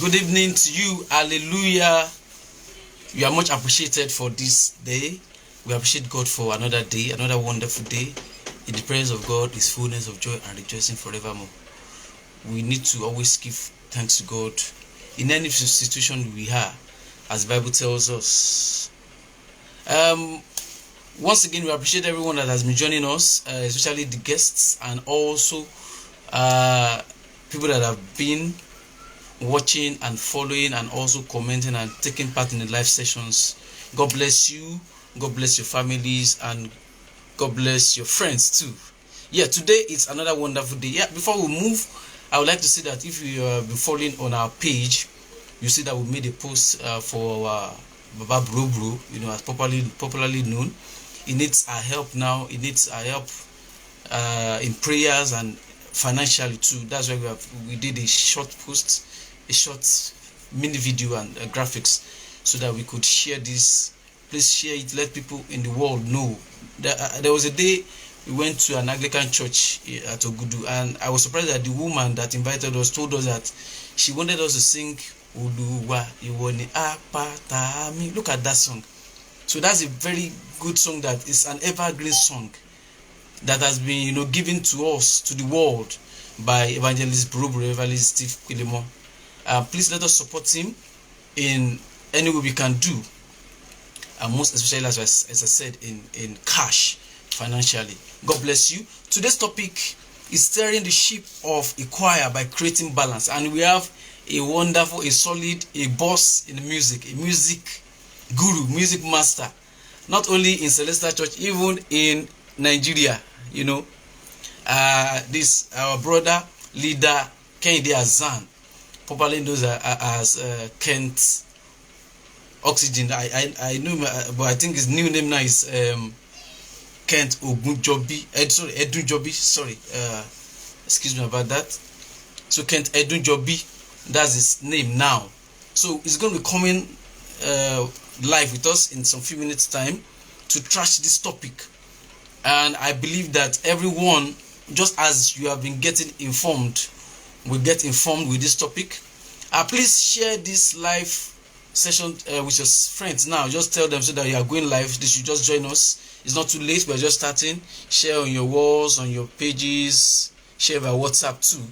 Good evening to you. Hallelujah. You are much appreciated for this day. We appreciate God for another day, another wonderful day. In the presence of God is fullness of joy and rejoicing forevermore. We need to always give thanks to God in any situation we are, as the Bible tells us. Once again, we appreciate everyone that has been joining us, especially the guests and also people that have been watching and following and also commenting and taking part in the live sessions. God bless you, God bless your families, and God bless your friends too. Yeah, today is another wonderful day. Yeah, before we move, I would like to say that if you have been following on our page, you see that we made a post for Baba Bro Bro, as popularly known. He needs our help now. He needs our help in prayers and financially too. That's why we did a short post, a short mini video and graphics, so that we could share this. Please share it. Let people in the world know. There was a day we went to an Anglican church at Ogudu, and I was surprised that the woman that invited us told us that she wanted us to sing Uluwa Iwoni Apatami. Look at that song. So that's a very good song, that is an evergreen song that has been given to us, to the world, by Evangelist Buruburu, Evangelist Steve Quilimo. Please let us support him in any way we can do, and most especially, as I said, in cash, financially. God bless you. Today's topic is steering the ship of a choir by creating balance, and we have a wonderful, a solid, a boss in music, a music guru, music master, not only in Celestial Church, even in Nigeria. This our brother leader Kehinde Hassan, popularly known as Kent Oxygen. I know, but I think his new name now is Kent EDUNJOBI. EDUNJOBI. Sorry, excuse me about that. So Kent EDUNJOBI, that's his name now. So he's going to be coming live with us in some few minutes time, to trash this topic. And I believe that everyone, just as you have been getting informed, will get informed with this topic. Please share this live session with your friends now. Just tell them so that you are going live. They should just join us. It's not too late. We're just starting. Share on your walls, on your pages. Share by WhatsApp too.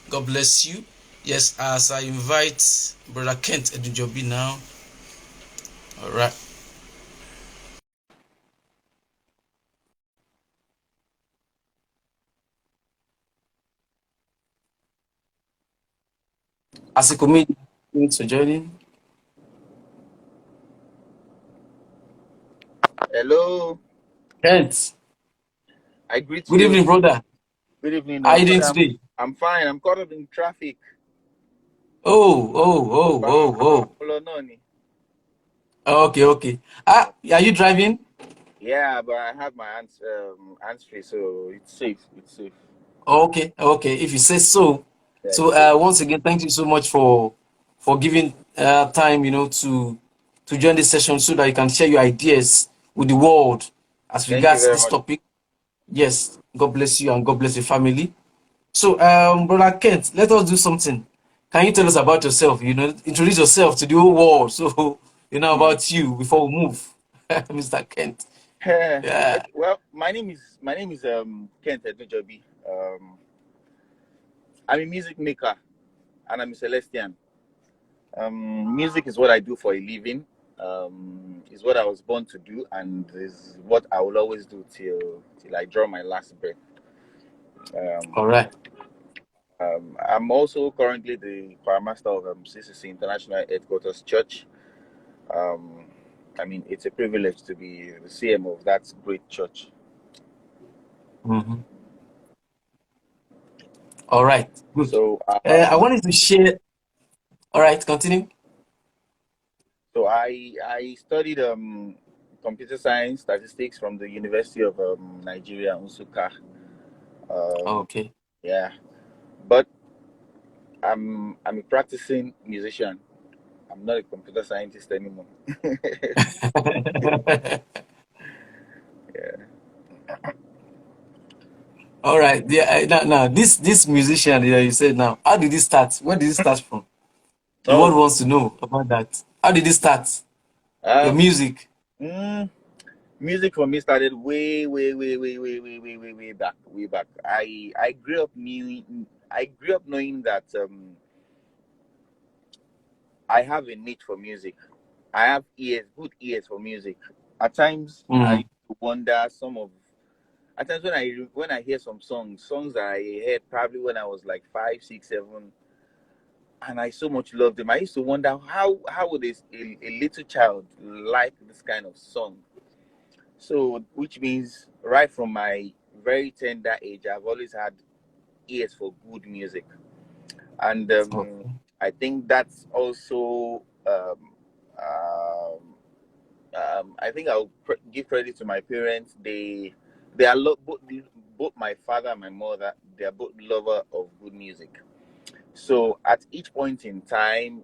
God bless you. Yes, as I invite Brother Kent EDUNJOBI now. All right. As a comedian, thanks for joining. Hello. Kent, I greet good you. evening, brother. Good evening. How are you doing Sorry, today? I'm fine. I'm caught up in traffic. Oh. Okay, okay. Are you driving? Yeah, but I have my hands free, so it's safe. It's safe. Okay, okay. If you say so. Yeah, So it's safe. once again, thank you so much for giving time, to join this session so that you can share your ideas with the world as Thank you regards very this much. topic. Yes, God bless you and God bless your family. So, brother Kent, let us do something. Can you tell us about yourself? Introduce yourself to the whole world, so Hmm. about you before we move, Mr. Kent. Yeah. Well, my name is Kehinde Hassan. I'm a music maker and I'm a Celestian. Music is what I do for a living. Is what I was born to do, and is what I will always do till I draw my last breath. All Um, right. I'm also currently the choirmaster of C.C.C International Headquarters Church. Um, I mean, it's a privilege to be the CM of that great church. Mhm. All right. Good. So, I wanted to share. All right. Continue. so I studied computer science statistics from the University of Nigeria, Nsukka. Um, Okay. yeah, but I'm a practicing musician. I'm not a computer scientist anymore. Yeah. All right. Yeah. Now, this musician, you said now. How did it start? Where did it start from? The world Oh, wants to know about that. How did it start? Your um, music. mm, music for me started way back, way back. I grew up knowing that I have a need for music. I have good ears for music. At times, I Mm. used to wonder some of. At times when I hear some songs that I heard probably when I was like 5, 6, 7, and I so much loved them. I used to wonder how would a little child like this kind of song. So, which means right from my very tender age, I've always had ears for good music, and Okay. I think that's also. I think I'll give credit to my parents. They are both my father and my mother. They are both lover of good music. So at each point in time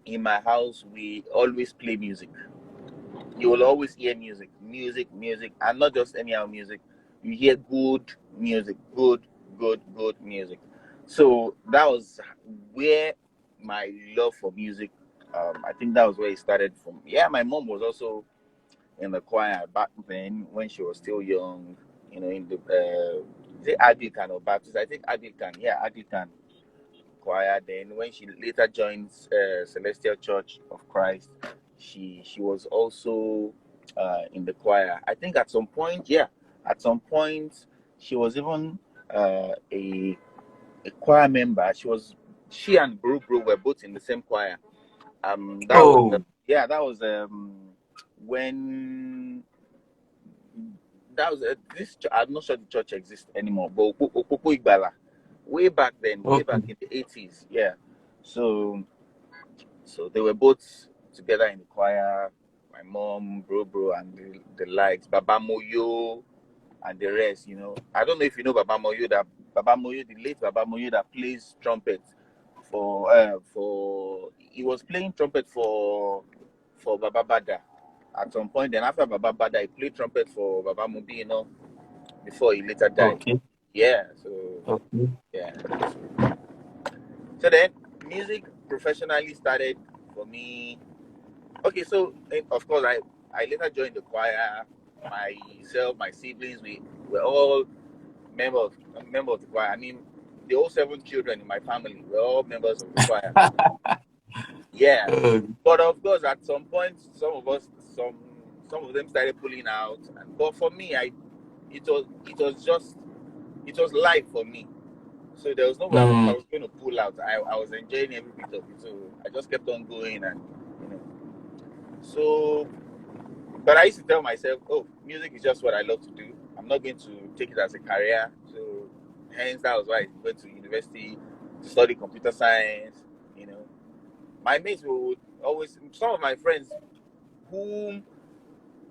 in my house, we always play music. You will always hear music, and not just anyhow music. You hear good music, good music. So that was where my love for music. I think that was where it started from. Yeah, my mom was also in the choir back then when she was still young. In the is it Anglican or Baptist? I think Anglican. Yeah, Anglican choir. Then when she later joined Celestial Church of Christ, she was also in the choir. I think at some point, yeah, at some point she was even a choir member. She and Bro were both in the same choir. That was Oh. yeah, that was when that was I'm not sure the church exists anymore, but Opopo Igbala, way back then, way back Okay. in the 80s, yeah. So they were both together in the choir. My mom, bro, and the likes, Baba Moyo, and the rest. I don't know if you know Baba Moyo. The late Baba Moyo that plays trumpet for he was playing trumpet for Baba Bada. at some point. Then after Baba Bada, I played trumpet for Baba Mubi, before he later died. Okay. Yeah, so Okay. yeah. So then music professionally started for me. Okay, so of course I later joined the choir. Myself, my siblings, we were all member of the choir. I mean, the whole 7 children in my family were all members of the choir. Yeah, Uh, but of course, at some point, some of them started pulling out. But for me, it was life for me. So there was no way I mm, was going to pull out. I was enjoying every bit of it. So I just kept on going, and you know. So, but I used to tell myself, oh, music is just what I love to do. I'm not going to take it as a career. So hence that was why I went to university to study computer science. You know, my mates would always, some of my friends who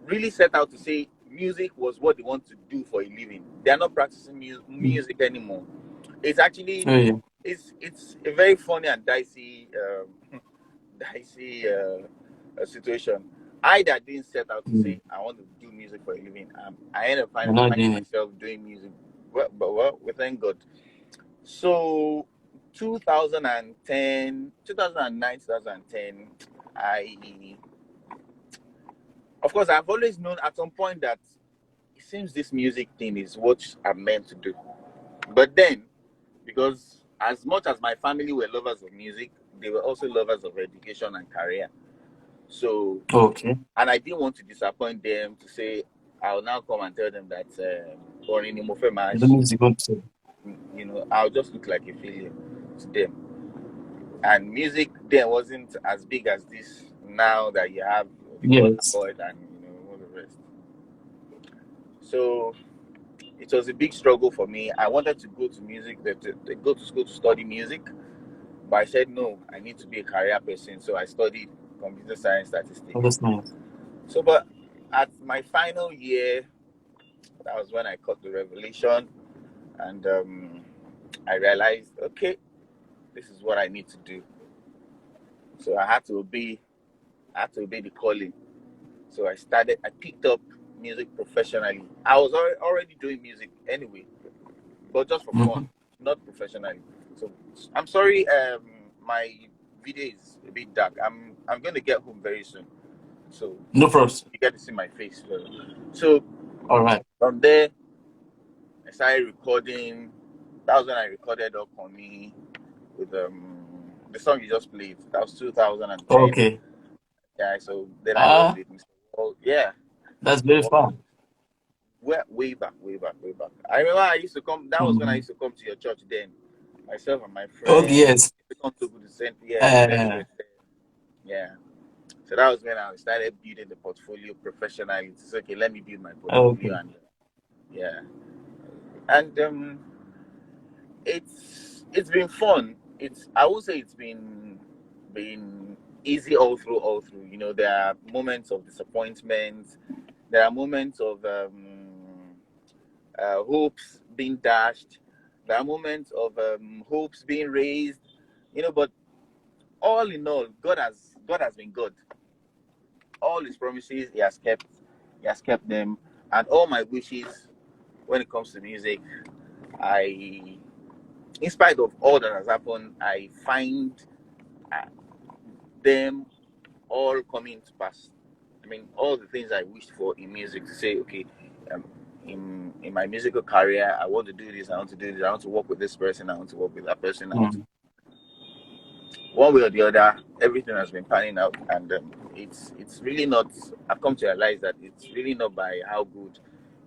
really set out to say music was what they want to do for a living. They are not practicing music anymore. It's actually oh, yeah. it's a very funny and dicey dicey situation. I that didn't set out to say I want to do music for a living. I ended up You're not finding doing it. myself doing music. Well, we thank God. So 2010, 2009, 2010, I of course I've always known at some point that it seems this music thing is what I'm meant to do. But then, because as much as my family were lovers of music, they were also lovers of education and career. So, Okay. and I didn't want to disappoint them to say, I'll now come and tell them that, or in The Imofemash, music want to. I'll just look like a failure to them. And music then wasn't as big as this now that you have the Burna Yes. Boy and all the rest. So it was a big struggle for me. I wanted to go to music, to go to school to study music, but I said no. I need to be a career person, so I studied computer science Oh, statistics. that's nice. So, but at my final year, that was when I caught the revelation, and I realized, okay, this is what I need to do. So I had to obey. I had to obey the calling. So I picked up music professionally. I was already doing music anyway, but just for Mm-hmm. fun, not professionally. So I'm sorry, my video is a bit dark. I'm going to get home very soon, so No problems. you get to see my face. So All right. from there, I started recording. That was when I recorded Up On Me with the song you just played. That was 2010. Okay. Yeah, so then I worked Ah, with Mr. Wall. Yeah, that's very fun. way back, way back, way back. I remember I used to come. That was when I Mm-hmm. used to come to your church. Then myself and my Okay. friend Yes. used to come to the center. Yeah, very Uh, well. Yeah. So that was when I started building the portfolio professionally. It's okay. Let me build my portfolio, okay. and yeah, and it's been fun. I would say it's been easy all through, all through. There are moments of disappointment. There are moments of hopes being dashed. There are moments of hopes being raised. But all in all, God has been good. All His promises, He has kept. He has kept them, and all my wishes when it comes to music, I, in spite of all that has happened, I find uh, them all coming to pass. I mean, all the things I wished for in music to say, okay, um, in my musical career, I want to do this, I want to do this, I want to work with this person, I want to work with that person, Mm. one way or the other, everything has been panning out, and it's really not. I've come to realize that it's really not by how good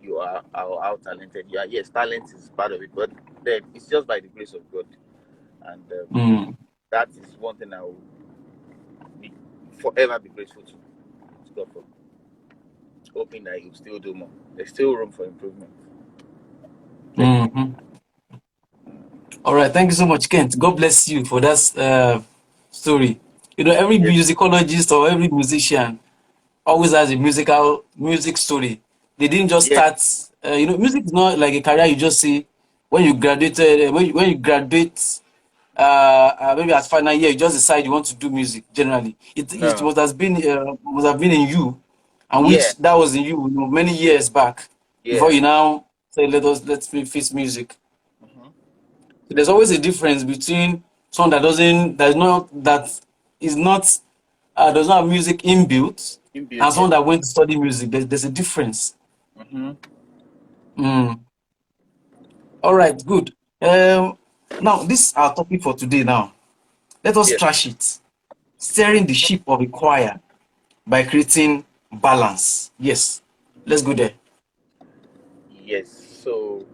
you are or how talented you are. Yes, talent is part of it, but then it's just by the grace of God, and Mm. that is one thing I will be forever be grateful to God for. Hoping that you still do more. There's still room for improvement. Thank you. Mm-hmm. All right. Thank you so much, Kent. God bless you for that story. Every Yes. musicologist or every musician always has a music story. They didn't just Yes. start. Music is not like a career you just see when you graduated. When you graduate, maybe at final year, you just decide you want to do music. Generally, it No. must have been in you, and Yeah, which that was in you, many years back before yeah. you now say let's fix music. Hmm. So there's always a difference between someone that is not does not have music inbuilt Inbuilt, and yeah. someone that went to study music. There's a difference. Hmm. Mm. All right, good. Now this is our topic for today. Now let us Yes, trash it. Steering the ship of a choir by creating balance. Yes, let's go there. yes. So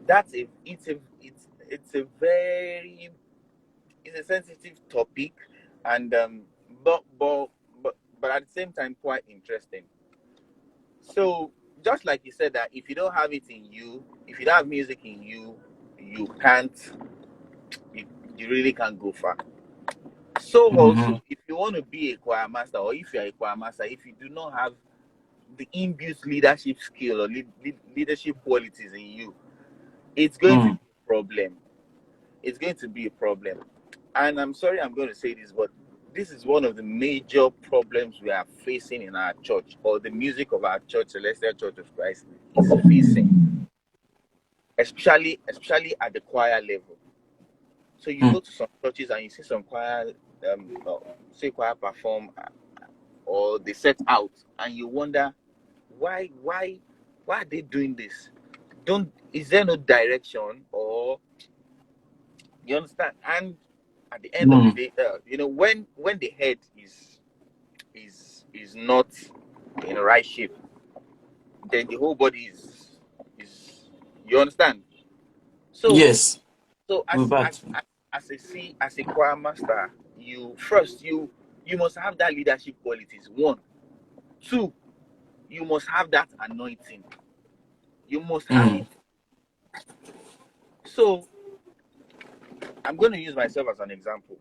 that's a it's a very it's a sensitive topic, and but but but at the same time quite interesting. So just like you said that if you don't have it in you, if you don't have music in you, you can't you, you really can't go far. So Mhm. also if you want to be a choir master, or if you're a choir master, if you do not have the inbuilt leadership skill or leadership qualities in you, it's going to be Mm. a problem. It's going to be a problem. And I'm sorry I'm going to say this, but this is one of the major problems we are facing in our church, or the music of our church, Celestial Church of Christ, is facing, especially at the choir level. So you Mm. go to some churches and you see some choir, say choir perform, or they set out, and you wonder why, why are they doing this? Don't Is there no direction, or you understand? And at the end of the Mm. day, when the head is not in the right shape, then the whole body is you understand. So Yes, so we're back. as a choir master, you must have that leadership qualities. One, two, you must have that anointing. You must have it. Mm. So I'm going to use myself as an example.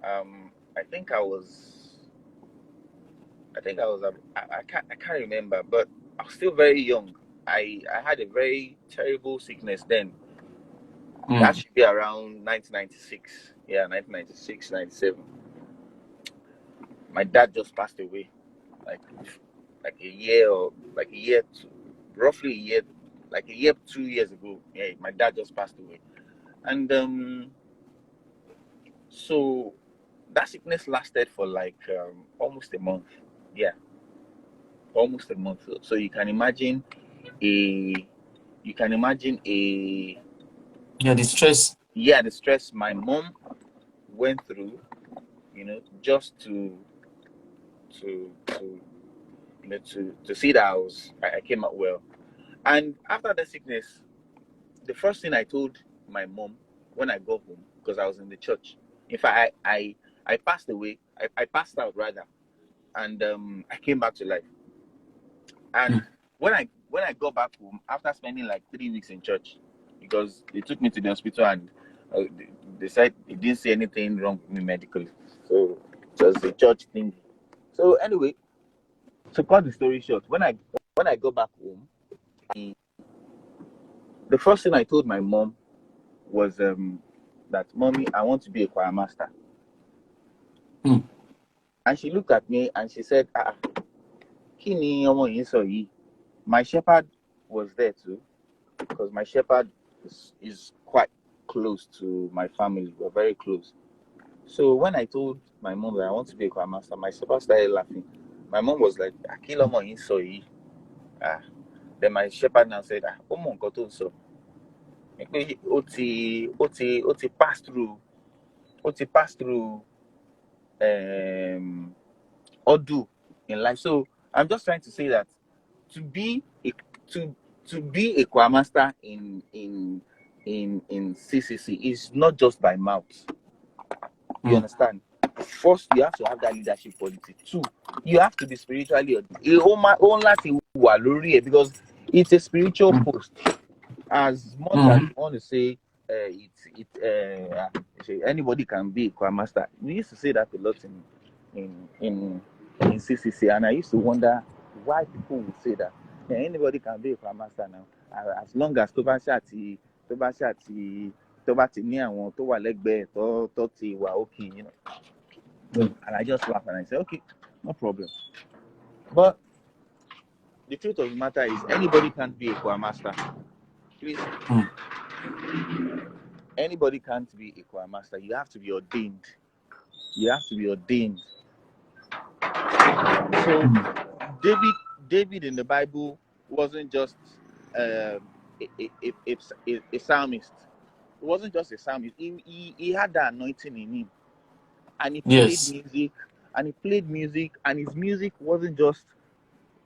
I think I was I can't remember, but I was still very young. I had a very terrible sickness then. That Mm. should be around 1996. Yeah, 1996, 97. My dad just passed away, like a year, or like a year, roughly a year, like a year, 2 years ago. Yeah, my dad just passed away, and so that sickness lasted for like almost a month. Yeah, almost a month. So a you can imagine a Yeah, the stress. yeah, the stress my mom went through, just to to see that I came out well. And after the sickness, the first thing I told my mom when I got home, because I was in the church. In fact, I passed away. I passed out rather, and I came back to life. And Mm. when I got back home after spending like 3 weeks in church, because they took me to the hospital, and they said they didn't see anything wrong with me medically, so it was a church thing. So anyway, to cut the story short, when I got back home, the, the first thing I told my mom was that, mommy, I want to be a choir master. Mm. And she looked at me and she said, kini omo yin so yi. My shepherd was there too, because my shepherd is quite close to my family. We're very close. So when I told my mom that I want to be a choir master, my shepherd started laughing. My mom was like, Akilomo yin so yi. Ah. Then my shepherd now said, Omo nkan to so. O ti pass through, o ti pass through um Odu in life. So I'm just trying to say that to be a to to be a choir master in C.C.C is not just by mouth. You Mm. understand? First, you have to have that leadership quality. Two, you have to be spiritually because it's a spiritual Mm. post. As much as Mm. you want to say anybody can be a choir master, we used to say that a lot in in in C.C.C, and I used to wonder why people would say that. Yeah, anybody can be a choir master now, as long as tó bá ṣáà ti tó bá ti ní àwọn tó wà lẹ́gbẹ̀ẹ́ tó ti wà okay, Mm. and I just laugh and I say, okay. No problem. But the truth of the matter is, anybody can't be a choirmaster. Please, Mm. anybody can't be a choirmaster. You have to be ordained. You have to be ordained. So Mm. David in the Bible wasn't just a psalmist. He wasn't just a psalmist. He had that anointing in him, and he played Yes. music, and his music wasn't just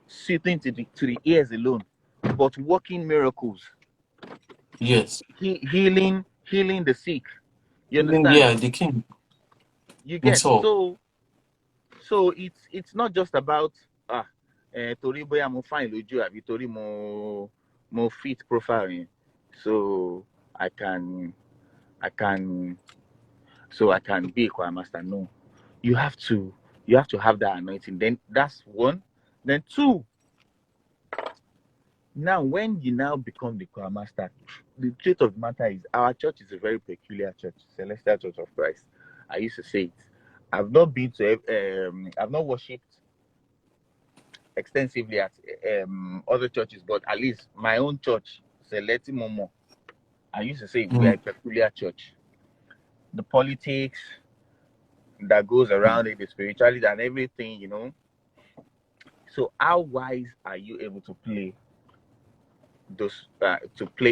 sitting to the ears alone, but working miracles, Yes. healing the sick. You Even, understand? yeah, the king You get himself. so it's not just about torí bóyá mo fine lójú àbí torí mo fit profile yẹn, so I can I can I can be a choir master. No, you have to have that anointing. Then that's one. Then two. Now, when you now become the choir master, the truth of the matter is our church is a very peculiar church, Celestial Church of Christ. I used to say it. I've not been to I've not worshipped extensively at other churches, but at least my own church, Seleti Momo, I used to say we are a Mm. peculiar church. The politics that goes Mm. around it, the spirituality and everything, So how wise are you able to play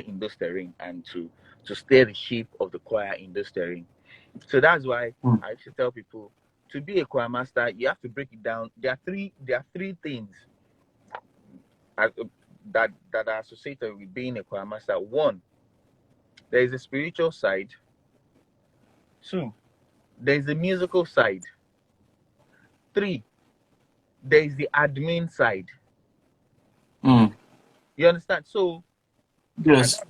in those terrain and to steer the ship of the choir in those terrain? So that's why Mm. I used to tell people, to be a choir master, you have to break it down. There are three things as- that are associated with being a choir master. One, there is a spiritual side. Two, there is a musical side. Three, there is the admin side. Mm. You understand? So, and Yes.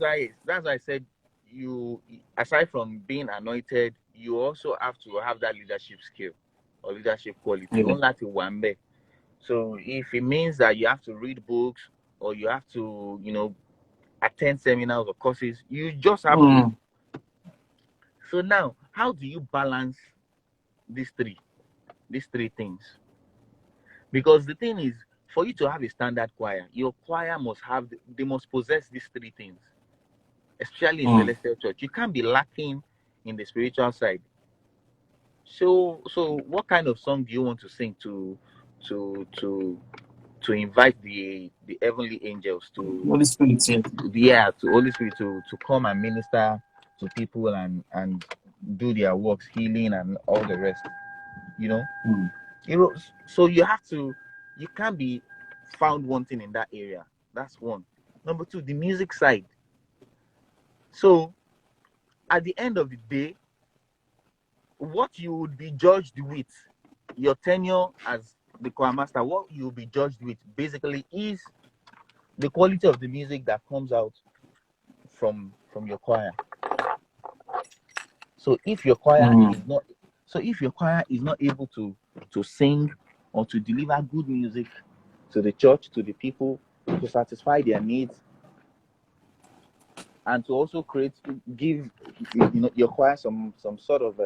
that's why I said, you, aside from being anointed, you also have to have that leadership skill or leadership quality. Yeah. Only that one way. So if it means that you have to read books or you have to, attend seminars or courses, you just have to. Mm. So now, how do you balance these three things? Because the thing is, for you to have a standard choir, your choir must they must possess these three things, especially in Mm. Celestial Church. You can't be lacking in the spiritual side. So what kind of song do you want to sing to to to invite the heavenly angels Holy Spirit, yeah. to Holy Spirit to come and minister to people and do their works, healing and all the rest, you know? Mm. So you can't be found wanting in that area. That's one. Number two, the music side. So at the end of the day, what you would be judged with, your tenure as the choir master, what you'll be judged with basically is the quality of the music that comes out from your choir. So if your choir Mm. is not able to sing or to deliver good music to the church, to the people, to satisfy their needs, and to also give your choir some sort of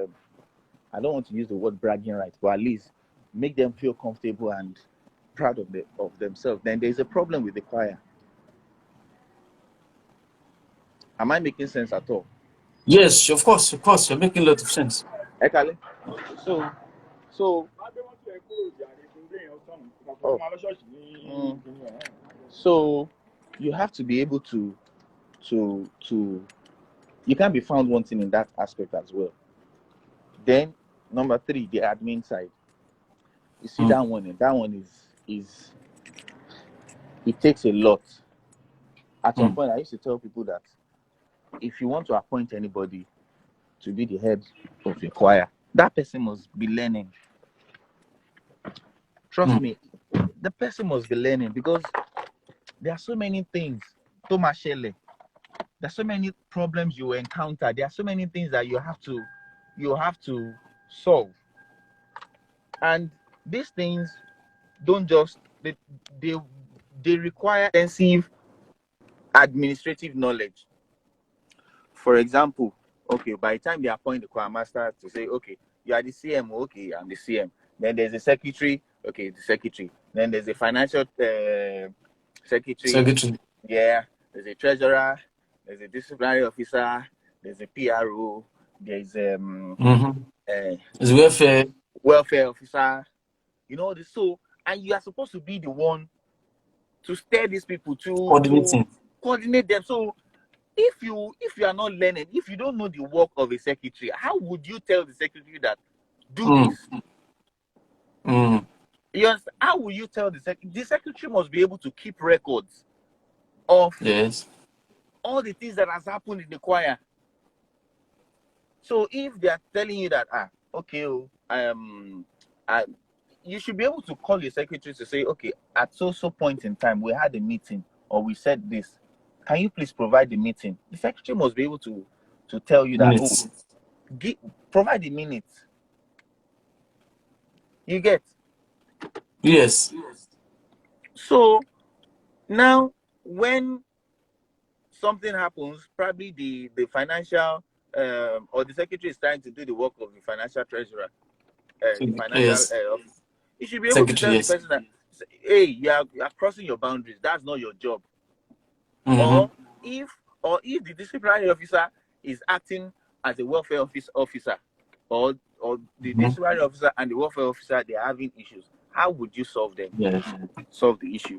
I don't want to use the word bragging rights, but at least make them feel comfortable and proud of themselves, then there's a problem with the choir. Am I making sense at all? Yes, of course, of course. You're making a lot of sense. Ekale? So so oh, so you have to be able to you can't be found wanting in that aspect as well. Then number three, the admin side. You see Mm. that one is it takes a lot. At some Mm. point I used to tell people that if you want to appoint anybody to be the head of your choir, that person must be learning. Trust Mm. me, the person must be learning, because there are so many things. Thomas Shelley, there's so many problems you encounter. There are so many things that you have to solve. And these things don't just they they require extensive administrative knowledge. For example, okay, by the time they appoint the choir master to say, okay, you are the CM, okay, I'm the CM. Then there's a secretary Okay, the secretary. Then there's a financial secretary. Secretary. Yeah. There's a treasurer. There's a disciplinary officer. There's a PRO. There's It's welfare. welfare officer. You know this. So, and you are supposed to be the one to steer these people to coordinate them. So if you are not learning, if you don't know the work of a secretary, how would you tell the secretary that do this? You understand? How will you tell the secretary? The secretary must be able to keep records of all the things that has happened in the choir. So if they are telling you that okay, you should be able to call your secretary to say, okay, at so point in time we had a meeting or we said this. Can you please provide the meeting? The secretary must be able to tell you that provide the minutes. You get? Yes. So now when something happens, probably the financial or the secretary is trying to do the work of the financial treasurer, the financial office. You should be able to tell the person that, hey, you are crossing your boundaries. That's not your job. Or if the disciplinary officer is acting as a welfare officer, or the disciplinary officer and the welfare officer, they are having issues, how would you solve them? Solve the issue.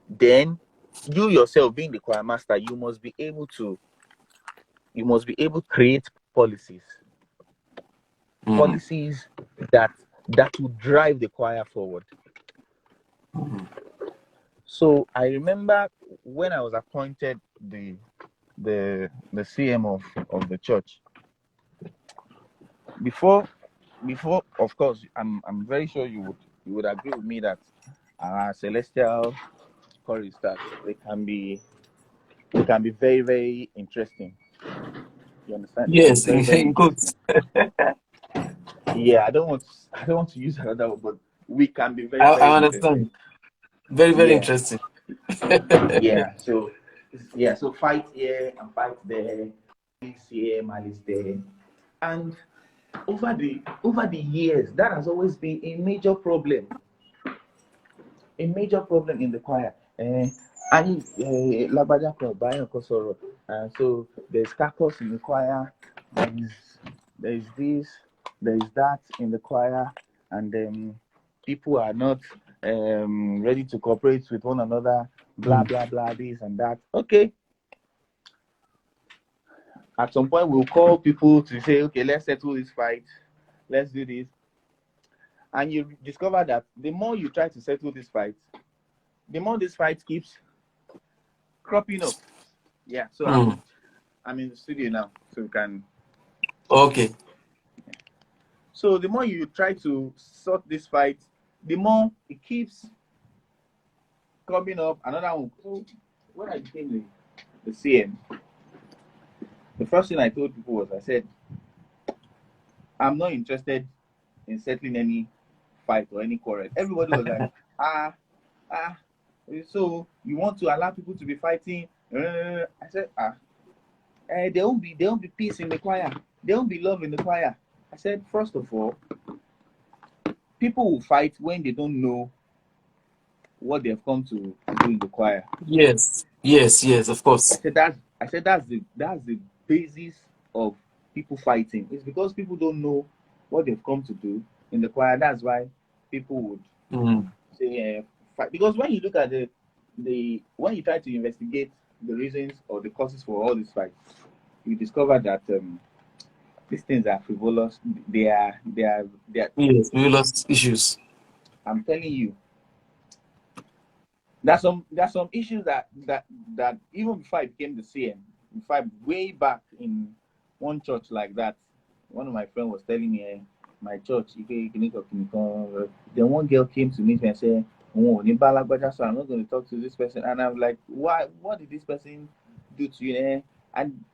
Then you yourself, being the choir master, you must be able to create policies that will drive the choir forward. So I remember when I was appointed the CM of the church. Before, of course, I'm very sure you would agree with me that our celestial choristers, they can be very, very interesting. You understand? Yes, very, very good. Yeah, I don't want to use another word, but we can be very, I very understand. Very, very interesting. Yeah. So fight here and fight there, malice here, malice there, and over the years, that has always been a major problem. A major problem in the choir. So there's caucus in the choir. There's this, there's that in the choir, and people are not ready to cooperate with one another. Blah blah blah, this and that. Okay. At some point, we'll call people to say, okay, let's settle this fight. Let's do this. And you discover that the more you try to settle this fight, the more this fight keeps cropping up. Yeah, so I'm in the studio now, so we can. Okay. So the more you try to sort this fight, the more it keeps coming up. Another one. So when I became the CM, the first thing I told people was, I said, I'm not interested in settling any fight or any quarrel. Everybody was like, so you want to allow people to be fighting? I said, there won't be peace in the choir. There won't be love in the choir. I said, first of all, people will fight when they don't know what they've come to do in the choir. Yes, of course. I said that's the basis of people fighting. It's because people don't know what they've come to do in the choir. That's why people would say fight. Because when you look at when you try to investigate the reasons or the causes for all these fights, you discover that these things are frivolous. They are frivolous issues. I'm telling you, there's some issues that even before I became the CM, way back in one church like that, one of my friends was telling me, my church, then one girl came to meet me and said, oh, so I'm not going to talk to this person. And I'm like, why? What did this person do to you? And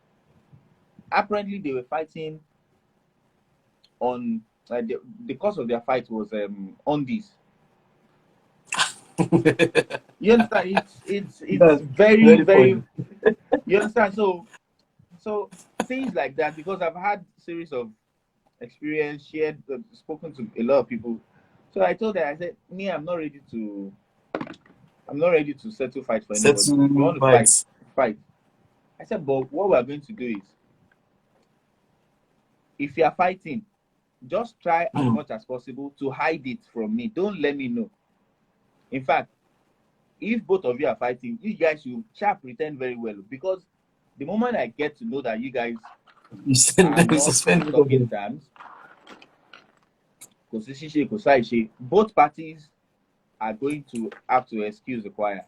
apparently they were fighting on the cause of their fight was on this. You understand? It's very, very you understand? So things like that, because I've had series of experience, shared, spoken to a lot of people. So I told her, I said, me, I'm not ready to settle fight for anybody. If you Settle want to fight, fights. fight. I said, but what we are going to do is, if you are fighting, just try as Mm. much as possible to hide it from me. Don't let me know. In fact, if both of you are fighting, you guys should sharp pretend very well, because the moment I get to know that you guys You send are them, not suspend on both of talking them. terms, both parties are going to have to excuse the choir.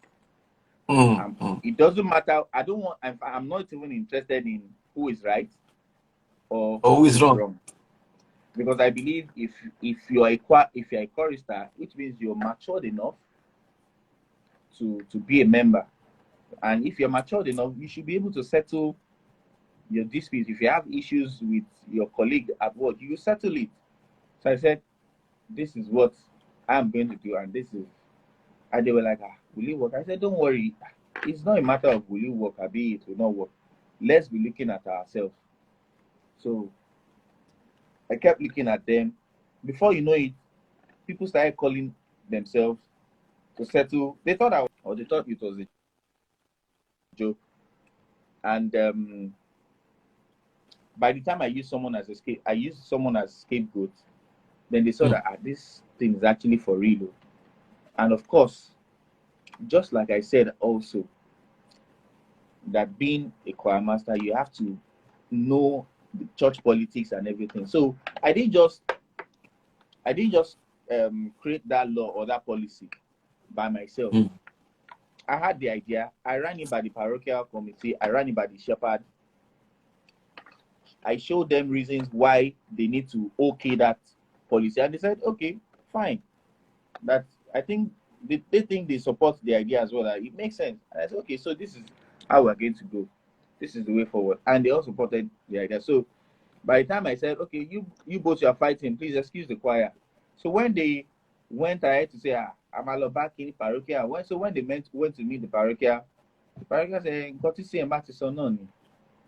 Mm. It doesn't matter. I don't want. I'm not even interested in who is right or who Always is wrong. wrong, because I believe if you're a chorister, which means you're matured enough to be a member, and if you're matured enough, you should be able to settle your disputes. If you have issues with your colleague at work, you settle it. So I said, this is what I'm going to do, and this is. And they were like, will it work? I said, don't worry. It's not a matter of will it work or be it will not work. Let's be looking at ourselves. So I kept looking at them. Before you know it, people started calling themselves to settle. They thought they thought it was a joke. And by the time I used someone as scapegoat. Then they saw Mm. that this thing is actually for real. And of course, just like I said also, that being a choir master, you have to know the church politics and everything. So I didn't just create that law or that policy by myself. Mm. I had the idea. I ran it by the parochial committee. I ran it by the shepherd. I showed them reasons why they need to okay that policy, and they said, okay, fine. That I think they think they support the idea as well. That it makes sense. And I said, okay, so this is how we're going to go. This is the way forward. And they all supported the idea. So by the time I said, okay, you both are fighting, please excuse the choir. So when they went ahead to say, I'm all back in parochial. So when they went to meet the parochial said, got to see him back to son on.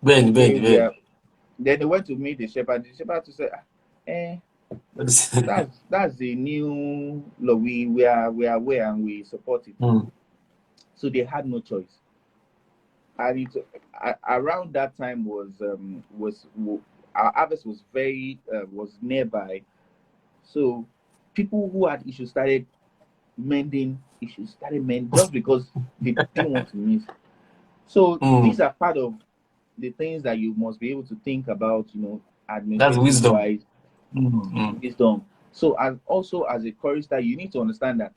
Ben, Okay, Ben, we Ben. are. Then they went to meet the shepherd. The shepherd to say, eh, Mm. that's the new law. We are aware and we support it. So they had no choice. And around that time our harvest was very was nearby. So people who had issues started mending just because they didn't want to miss. So these Mm. are part of the things that you must be able to think about, That's administrative wisdom. wise, Mm. wisdom. So as a chorister, you need to understand that,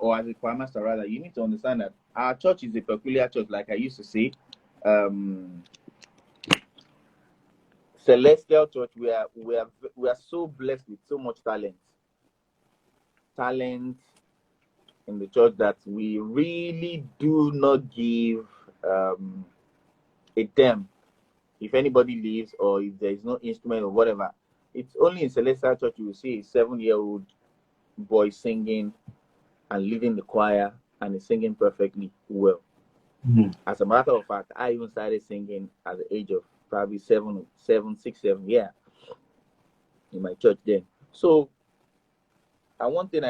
or as a choirmaster rather, you need to understand that our church is a peculiar church, like I used to say. Um, Celestial Church, we are so blessed with so much talent in the church that we really do not give a damn if anybody leaves or if there is no instrument or whatever. It's only in Celestial Church you will see a 7-year-old boy singing and leading the choir, and is singing perfectly well. Mm. As a matter of fact, I even started singing at the age of probably 7, 6, 7, yeah, in my church then. So, and one thing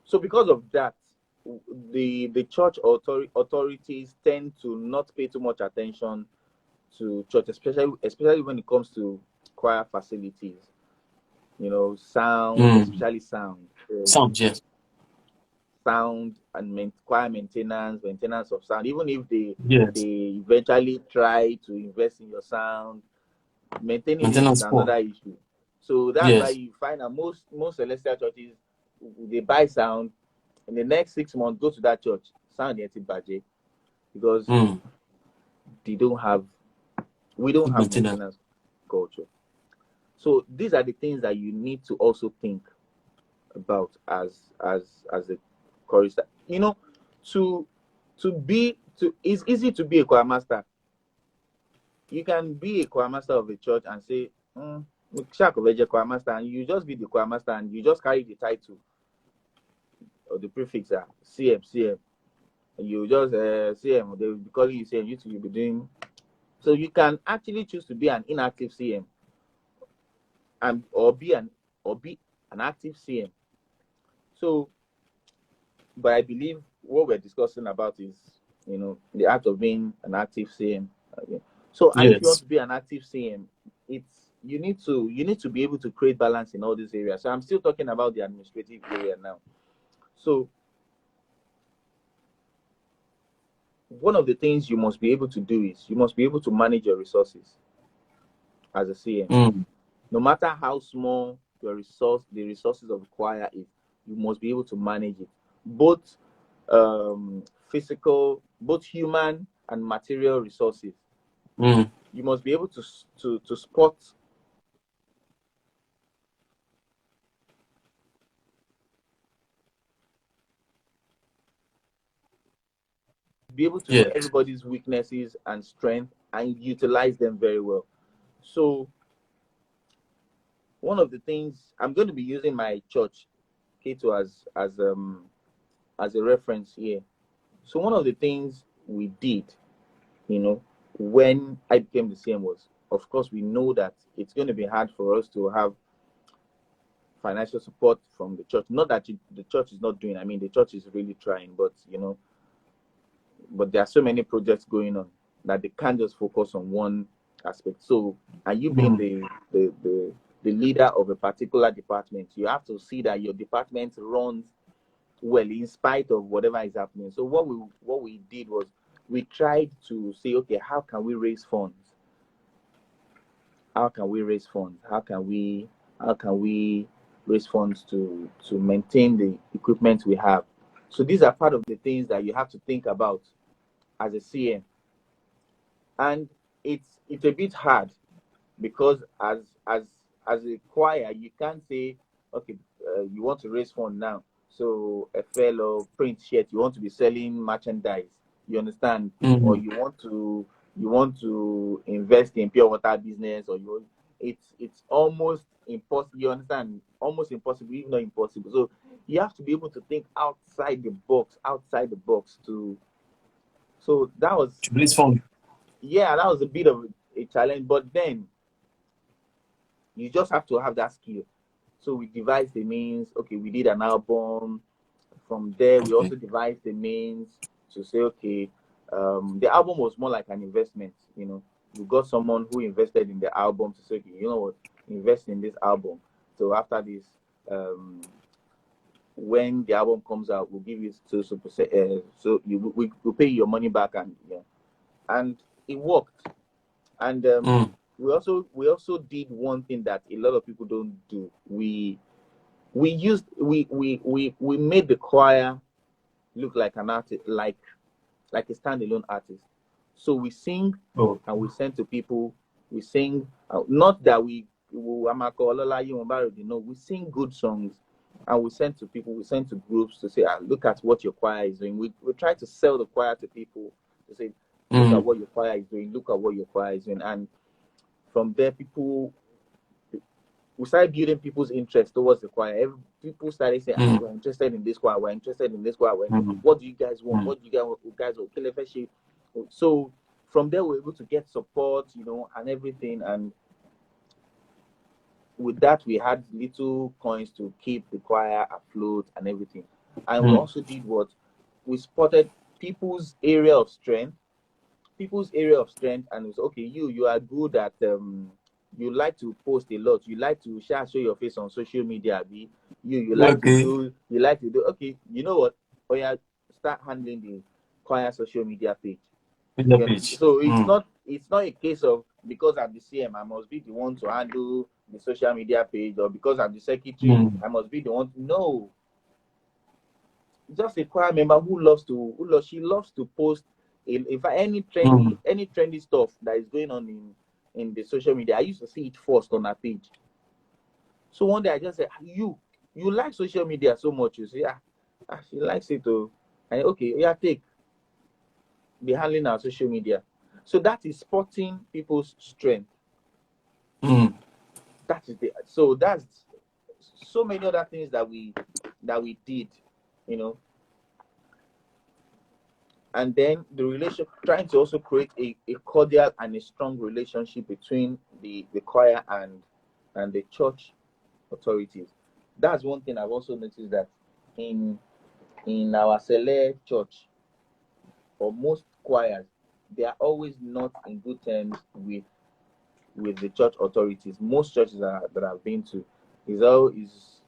so because of that, the church authorities tend to not pay too much attention to church, especially when it comes to choir facilities. Sound, Mm. especially sound. Sound, yes. Sound and choir maintenance of sound. Even if Yes. they eventually try to invest in your sound, maintaining it is Maintenance poor. another issue. So that's why Yes. you find that most celestial churches, they buy sound. In the next 6 months, go to that church, sound yet budget, because Mm. they don't have we don't Good have maintenance. maintenance culture. So these are the things that you need to also think about as a chorister. To it's easy to be a choir master. You can be a choir master of a church and say, choir master, and you just be the choir master and you just carry the title or the prefix CM. And you just CM, they will be calling you CM, you'll be doing. So you can actually choose to be an inactive CM and or be an active CM. So, but I believe what we're discussing about is, the art of being an active CM. Okay. So, and if you want Yes. to be an active CM, it's you need to be able to create balance in all these areas. So I'm still talking about the administrative area now. So one of the things you must be able to do is you must be able to manage your resources as a CM. Mm. No matter how small the resources of the choir is, you must be able to manage it. Both physical, both human and material resources. Mm. You must be able to spot, be able to know Yes. everybody's weaknesses and strength and utilize them very well. So one of the things I'm going to be using my church, Ketu, as a reference here. So one of the things we did, when I became the CM was, of course, we know that it's going to be hard for us to have financial support from the church. Not that the church is not doing. I mean, the church is really trying, but but there are so many projects going on that they can't just focus on one aspect. So, and you being the leader of a particular department, you have to see that your department runs well in spite of whatever is happening. So what we did was we tried to say, okay, how can we raise funds? How can we raise funds? How can we raise funds to maintain the equipment we have? So these are part of the things that you have to think about as a CM. And it's a bit hard because as a choir, you can't say, okay, you want to raise fund now, so a fellow print shirt, you want to be selling merchandise, you understand, or Mm. you want to invest in pure water business, or it's almost impossible, you understand, almost impossible, if not impossible. So you have to be able to think outside the box to. So that was, To raise fund. yeah, that was a bit of a challenge, but then you just have to have that skill. So we devised the means. Okay, we did an album. From there, we Okay. also devised the means to say, okay, the album was more like an investment. We got someone who invested in the album to say, okay, you know what, invest in this album. So after this, when the album comes out, we'll give you so percent. So we will pay your money back, and it worked. And Mm. we also did one thing that a lot of people don't do. We made the choir look like an artist, like a standalone artist. So we sing Oh. and we send to people. We sing, not that we sing good songs and we send to people. We send to groups to say, look at what your choir is doing. We try to sell the choir to people to say, look at Mm. what your choir is doing. Look at what your choir is doing, and from there, we started building people's interest towards the choir. People started saying, Mm. we're interested in this choir, we're interested in this choir. Mm. What do you guys want? Mm. What do you guys want? So from there, we're able to get support, and everything. And with that, we had little coins to keep the choir afloat and everything. And we Mm. also did what? We spotted people's area of strength and it was, okay, you are good at you like to post a lot, you like to show your face on social media, Abi. Okay. You like to do, okay, you know what, oh yeah, start handling the choir social media page. In the page. So it's Mm. not a case of, because I'm the CM, I must be the one to handle the social media page, or because I'm the secretary, Mm. I must be the one to, no, just a choir member she loves to post. If any Mm. trendy stuff that is going on in the social media, I used to see it first on her page. So one day I just said, you like social media so much, you say, she likes it too. And okay, yeah, be handling our social media. So that is spotting people's strength. Mm. That's so many other things that we did, you know and then the relation, trying to also create a cordial and a strong relationship between the choir and the church authorities. That's one thing I've also noticed, that in our select church, or most choirs, they are always not in good terms with the church authorities. Most churches that I've been to, is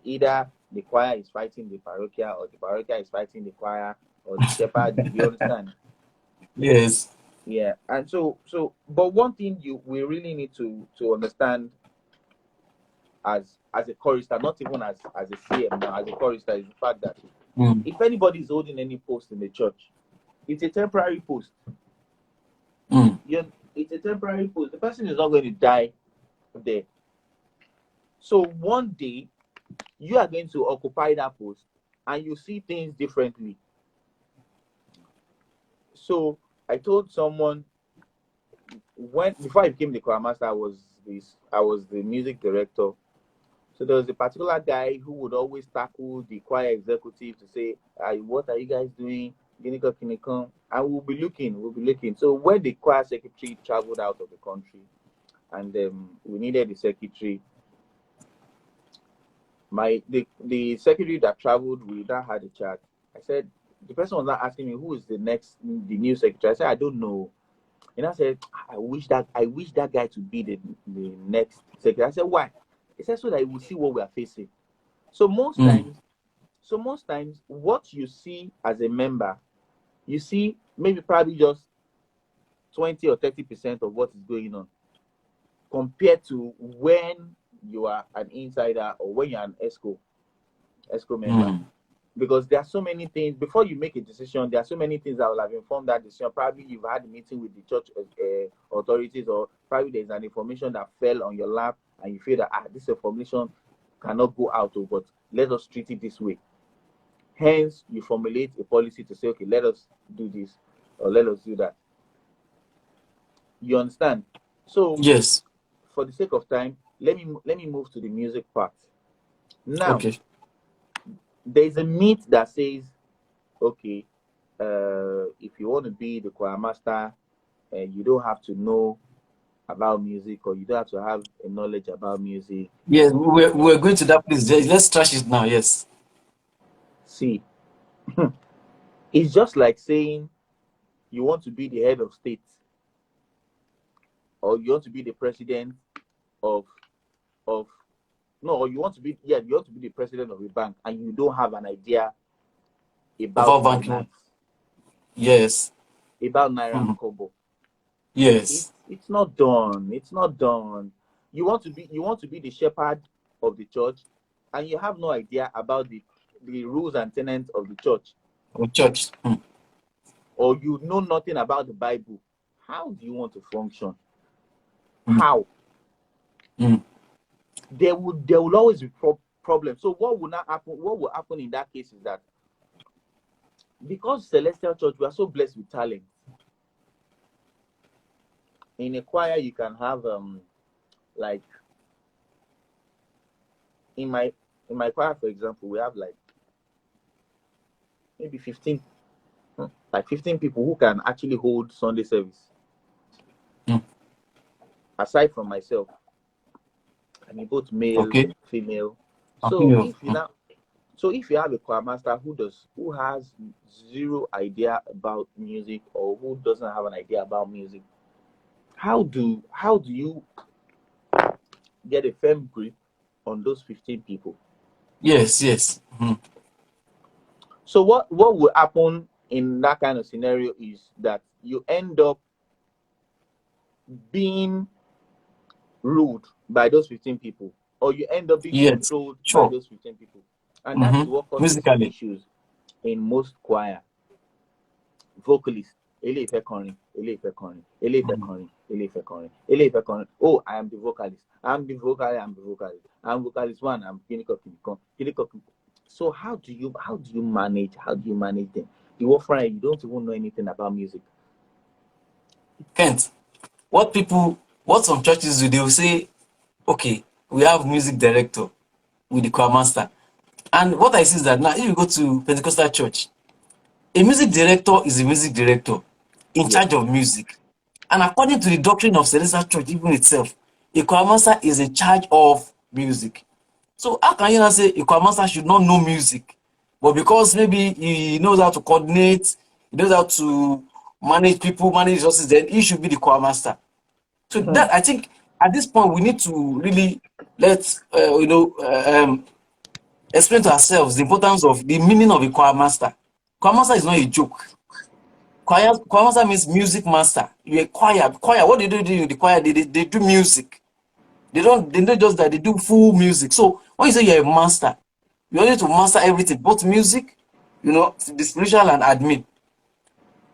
either the choir is fighting the parochial, or the parochial is fighting the choir, or the shepherd. You understand? Yes. Yeah. And but one thing we really need to understand, as a chorister, not even as a CM now, as a chorister, is the fact that if anybody is holding any post in the church, it's a temporary post. It's a temporary post. The person is not going to die there. So one day you are going to occupy that post, and you see things differently. So I told someone, before I became the choirmaster, I was the music director. So there was a particular guy who would always tackle the choir executive to say, what are you guys doing? And we'll be looking. So when the choir secretary traveled out of the country, and we needed the secretary, the secretary that traveled, we now had a chat. I said, the person was not asking me who is the new secretary. I said, I don't know. And I said, I wish that guy to be the next secretary. I said, why? He said, so that he will see what we are facing. So most times, what you see as a member, you see maybe probably just 20 or 30% of what is going on, compared to when you are an insider, or when you're an ESCO member. Because there are so many things, before you make a decision, there are so many things that will have informed that decision. Probably you've had a meeting with the church authorities, or probably there's an information that fell on your lap, and you feel that this information cannot go out, but let us treat it this way. Hence, you formulate a policy to say, okay, let us do this, or let us do that. You understand? So yes, for the sake of time, let me move to the music part. Now, okay. There's a myth that says, okay, if you want to be the choir master, you don't have to know about music, or you don't have to have a knowledge about music. Yes, we're going to that place. Let's trash it now. Yes. See, it's just like saying you want to be the head of state, or you want to be the president of no, or you want to be the president of a bank, and you don't have an idea about About banking. finance, Yes. about naira and kobo. Yes. It's not done. It's not done. You want to be the shepherd of the church, and you have no idea about the rules and tenets of the church, Or church. or you know nothing about the Bible. How do you want to function? How? There will always be problems. So what will not happen? What will happen in that case is that, because Celestial Church, we are so blessed with talent. In a choir, you can have like in my choir, for example, we have like maybe 15 people who can actually hold Sunday service. Aside from myself, I mean, both male, female. So if you have a choir master who has zero idea about music, or who doesn't have an idea about music, how do you get a firm grip on those 15 people? Yes. So what will happen in that kind of scenario is that you end up being ruled by those 15 people, or you end up being controlled by those 15 people. And that is what causes musically issues in most choir. Vocalists, oh, I am the vocalist, I'm vocalist one, I'm clinical. So how do you manage them? You don't even know anything about music. Kent, what some churches do, they will say, okay, we have music director with the choir master. And what I see is that now, if you go to Pentecostal church, a music director is a music director in charge of music. And according to the doctrine of Celestial Church, even itself, a choirmaster is in charge of music. So how can you not say a choirmaster should not know music, but because maybe he knows how to coordinate, he knows how to manage people, manage resources, then he should be the choirmaster? So that, I think, at this point we need to really let explain to ourselves the importance of the meaning of a choir master. Choir master is not a joke. Choir master means music master. You're a choir. Choir, what they do in the choir, they do music. They don't just that, they do full music. So when you say you're a master, you need to master everything, both music, the spiritual and admin.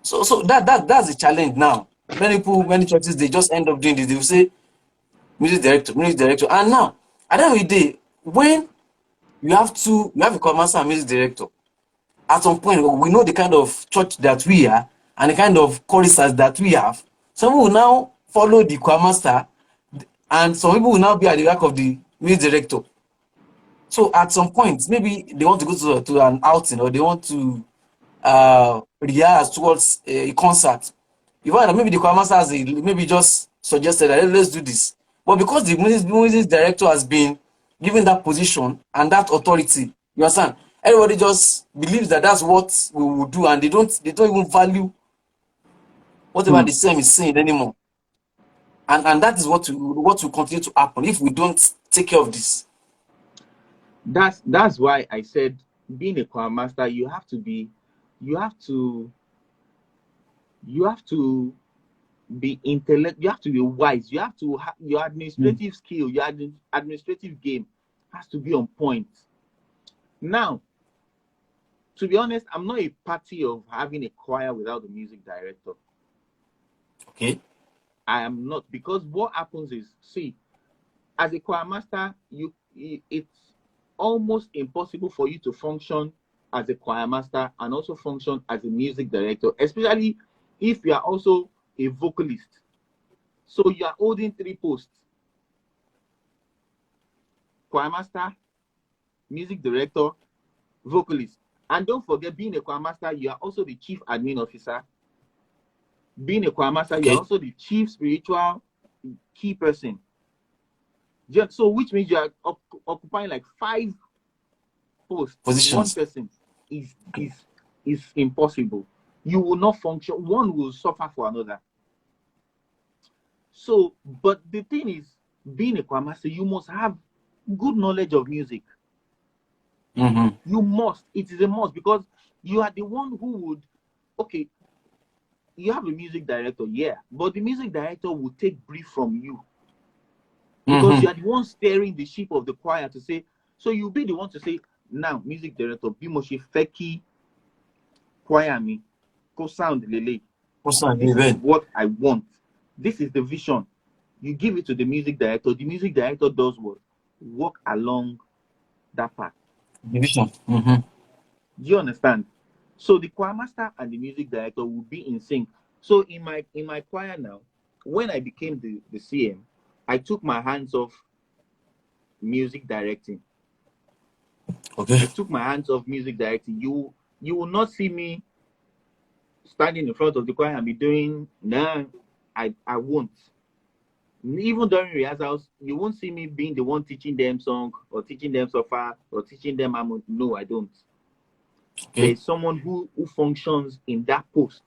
So that's the challenge now. Many people, many churches, they just end up doing this. They will say music director, music director. And now, at the end of the day, when you have a choir master and music director, at some point we know the kind of church that we are and the kind of choristers that we have. Some people will now follow the choir master, and some people will now be at the back of the music director. So at some point, maybe they want to go to an outing, or they want to rehearse towards a concert. You find that maybe the choir master has maybe just suggested that, "Hey, let's do this." But because the music director has been given that position and that authority, you understand? Everybody just believes that that's what we will do, and they don't even value whatever the same is saying anymore. And that is what will continue to happen if we don't take care of this. That's why I said, being a choir master, you have to be, you have to you have to be intellect, you have to be wise, you have to have your administrative skill, your administrative game has to be on point. Now, to be honest, I'm not a party of having a choir without a music director. Okay. I am not, because what happens is, see, as a choir master, it's almost impossible for you to function as a choir master and also function as a music director, especially if you are also a vocalist. So you are holding three posts: choir master, music director, vocalist. And don't forget, being a choir master, you are also the chief admin officer. Being a choir master, you are Okay. also the chief spiritual key person. So which means you are occupying like 5 posts. One Positions. person is impossible. You will not function. One will suffer for another. So, but the thing is, being a choir master, you must have good knowledge of music. You must. It is a must, because you are the one who would. Okay, you have a music director, yeah, but the music director will take brief from you, because you are the one steering the ship of the choir to say. So you'll be the one to say, now, music director, Bimoshi Feki choir me, go sound lele. This is what I want. This is the vision. You give it to the music director. The music director does what? Walk along that path. Division. Do you understand? So the choir master and the music director will be in sync. So in my choir now, when I became the CM, I took my hands off music directing. Okay. I took my hands off music directing. You will not see me standing in front of the choir and be doing, nah, I won't. Even during rehearsals, you won't see me being the one teaching them song or teaching them sofa or teaching them harmony. No, I don't. Okay. There's someone who functions in that post.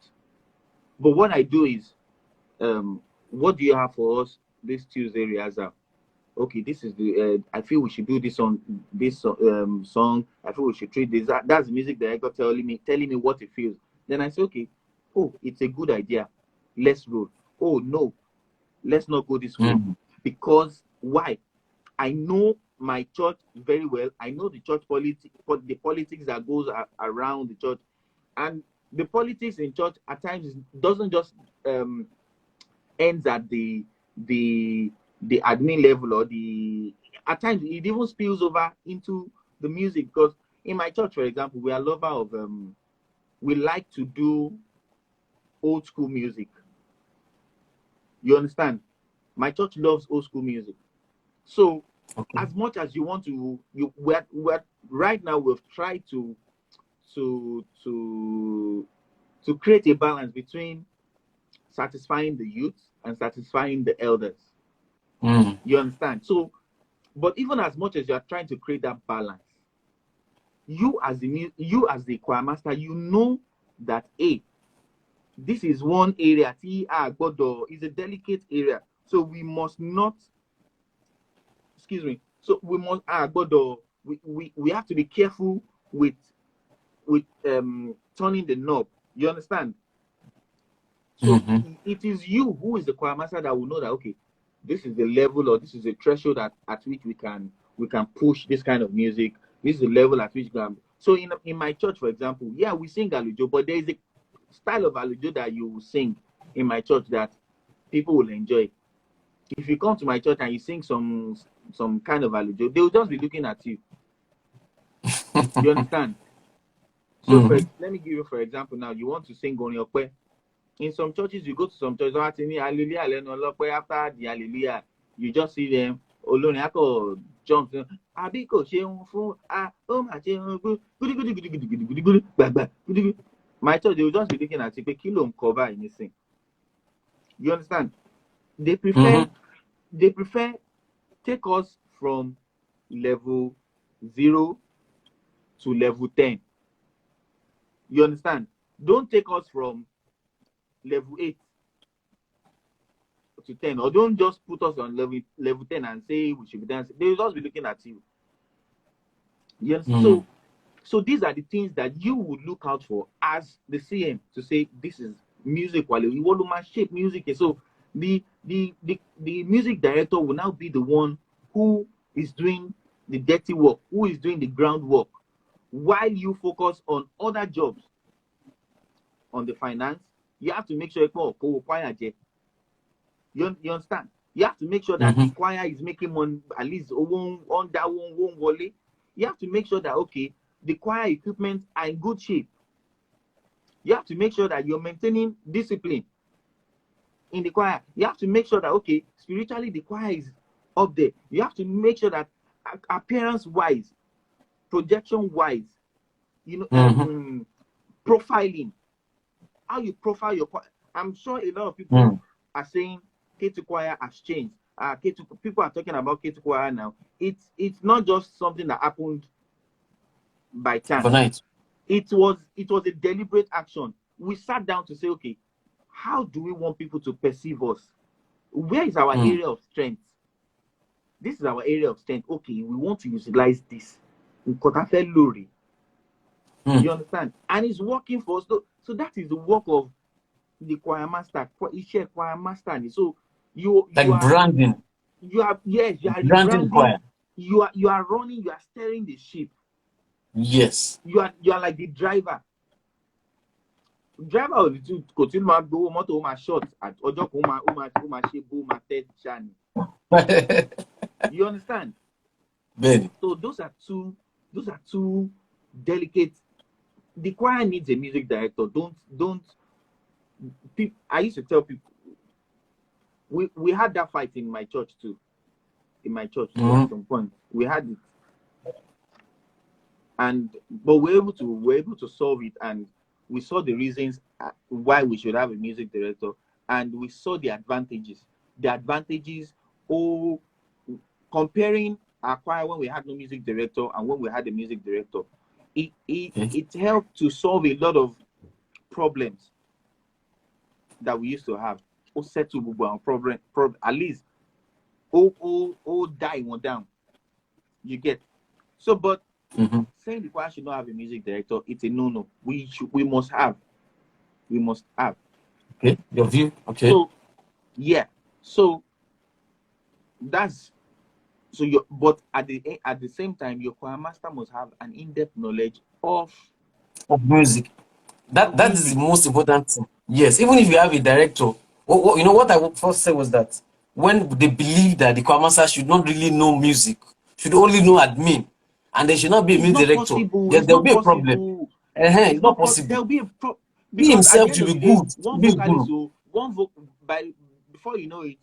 But what I do is, what do you have for us this Tuesday rehearsal? Okay, this is the. I feel we should do this on this song. I feel we should treat this. That's the music director telling me what he feels. Then I say, okay, oh, it's a good idea. Let's roll. Oh no, let's not go this way. Because why? I know my church very well. I know the church the politics that goes around the church, and the politics in church at times doesn't just ends at the admin level, or the at times it even spills over into the music. Because in my church, for example, we are lover of we like to do old school music. You understand? My church loves old school music. So as much as you want to, we're right now we've tried to to to create a balance between satisfying the youth and satisfying the elders. Mm. You understand? So, but even as much as you are trying to create that balance, you as the choir master, you know that this is one area is a delicate area, so we must not, excuse me, so we must we have to be careful with turning the knob. You understand? So Mm-hmm. it is you who is the choir master that will know that, okay, this is the level, or this is the threshold at which we can push this kind of music. This is the level at which we can. So in my church, for example, yeah, we sing alujo, but there is a style of alujo that you will sing in my church that people will enjoy. If you come to my church and you sing some kind of alujo, they will just be looking at you. You understand? So Mm-hmm. let me give you for example now. You want to sing on your prayer. In some churches, you go to some churches, hallelujah, after the hallelujah, you just see them, Olórin akọ jump, àbí kò ṣeun fún ó mà ṣeun gúdúgúdúgúdúgúdúgúdú gbàgbà gúdúgúdú. My church, they will just be looking at you, pé kí ló ń kọ báyìí nísìn. You understand? They prefer Mm-hmm. they prefer take us from level 0 to level 10. You understand? Don't take us from level 8 to 10, or don't just put us on level 10 and say we should be dancing. They will just be looking at you. Yes. Mm. So these are the things that you would look out for as the CM, to say this is music quality. You want to shape music. So the music director will now be the one who is doing the dirty work, who is doing the groundwork, while you focus on other jobs, on the finance. You have to make sure you understand? You have to make sure that the Mm-hmm. choir is making money, at least on that one wole. You have to make sure that, okay, the choir equipment are in good shape. You have to make sure that you're maintaining discipline in the choir. You have to make sure that, okay, spiritually the choir is up there. You have to make sure that appearance wise, projection wise, Mm-hmm. profiling, how you profile your choir. I'm sure a lot of people Mm. are saying Ketu choir has changed. People are talking about Ketu choir now. It's not just something that happened by chance. Overnight. It was a deliberate action. We sat down to say, okay, how do we want people to perceive us? Where is our Mm. area of strength? This is our area of strength. Okay, we want to utilize this. Mm. You understand? And it's working for us. So that is the work of the choir master. Choir master. So you Like branding. yes, you are Branding rebranding. choir. You are running. You are steering the ship. Yes. You are like the driver. Driver ò ní tún kò tún máa gbowó mọ́tò, ó máa short ọjọ́ kan ó máa ṣe bó máa tẹ́ ṣá ni. You understand? Benny. So those are two delicate. The choir needs a music director. Don't I used to tell people, we had that fight in my church too. In my church too, at Mm-hmm. some point we had it, but we're able to solve it, and we saw the reasons why we should have a music director, and we saw the advantages. Oh, comparing our choir when we had no music director and when we had a music director, Okay. it helped to solve a lot of problems that we used to have. Ó settle gbogbo àwọn problem, at least ó die one down. You get? So, but Mm-hmm. saying the choir should not have a music director, it's a no. We must have. Okay. Your view. Okay. So yeah. So that's but at the same time, your choir master must have an in-depth knowledge Of music. of That is music. the most important thing. Yes. Even if you have a director, you know what I would first say was that when they believe that the choir master should not really know music, should only know admin, and there should not be a It's music not director, possible. then It's there will not be a problem. possible. It's not possible. There'll be He because at the himself end to of be the day, good, to one be a vocalist guru. will before you know it,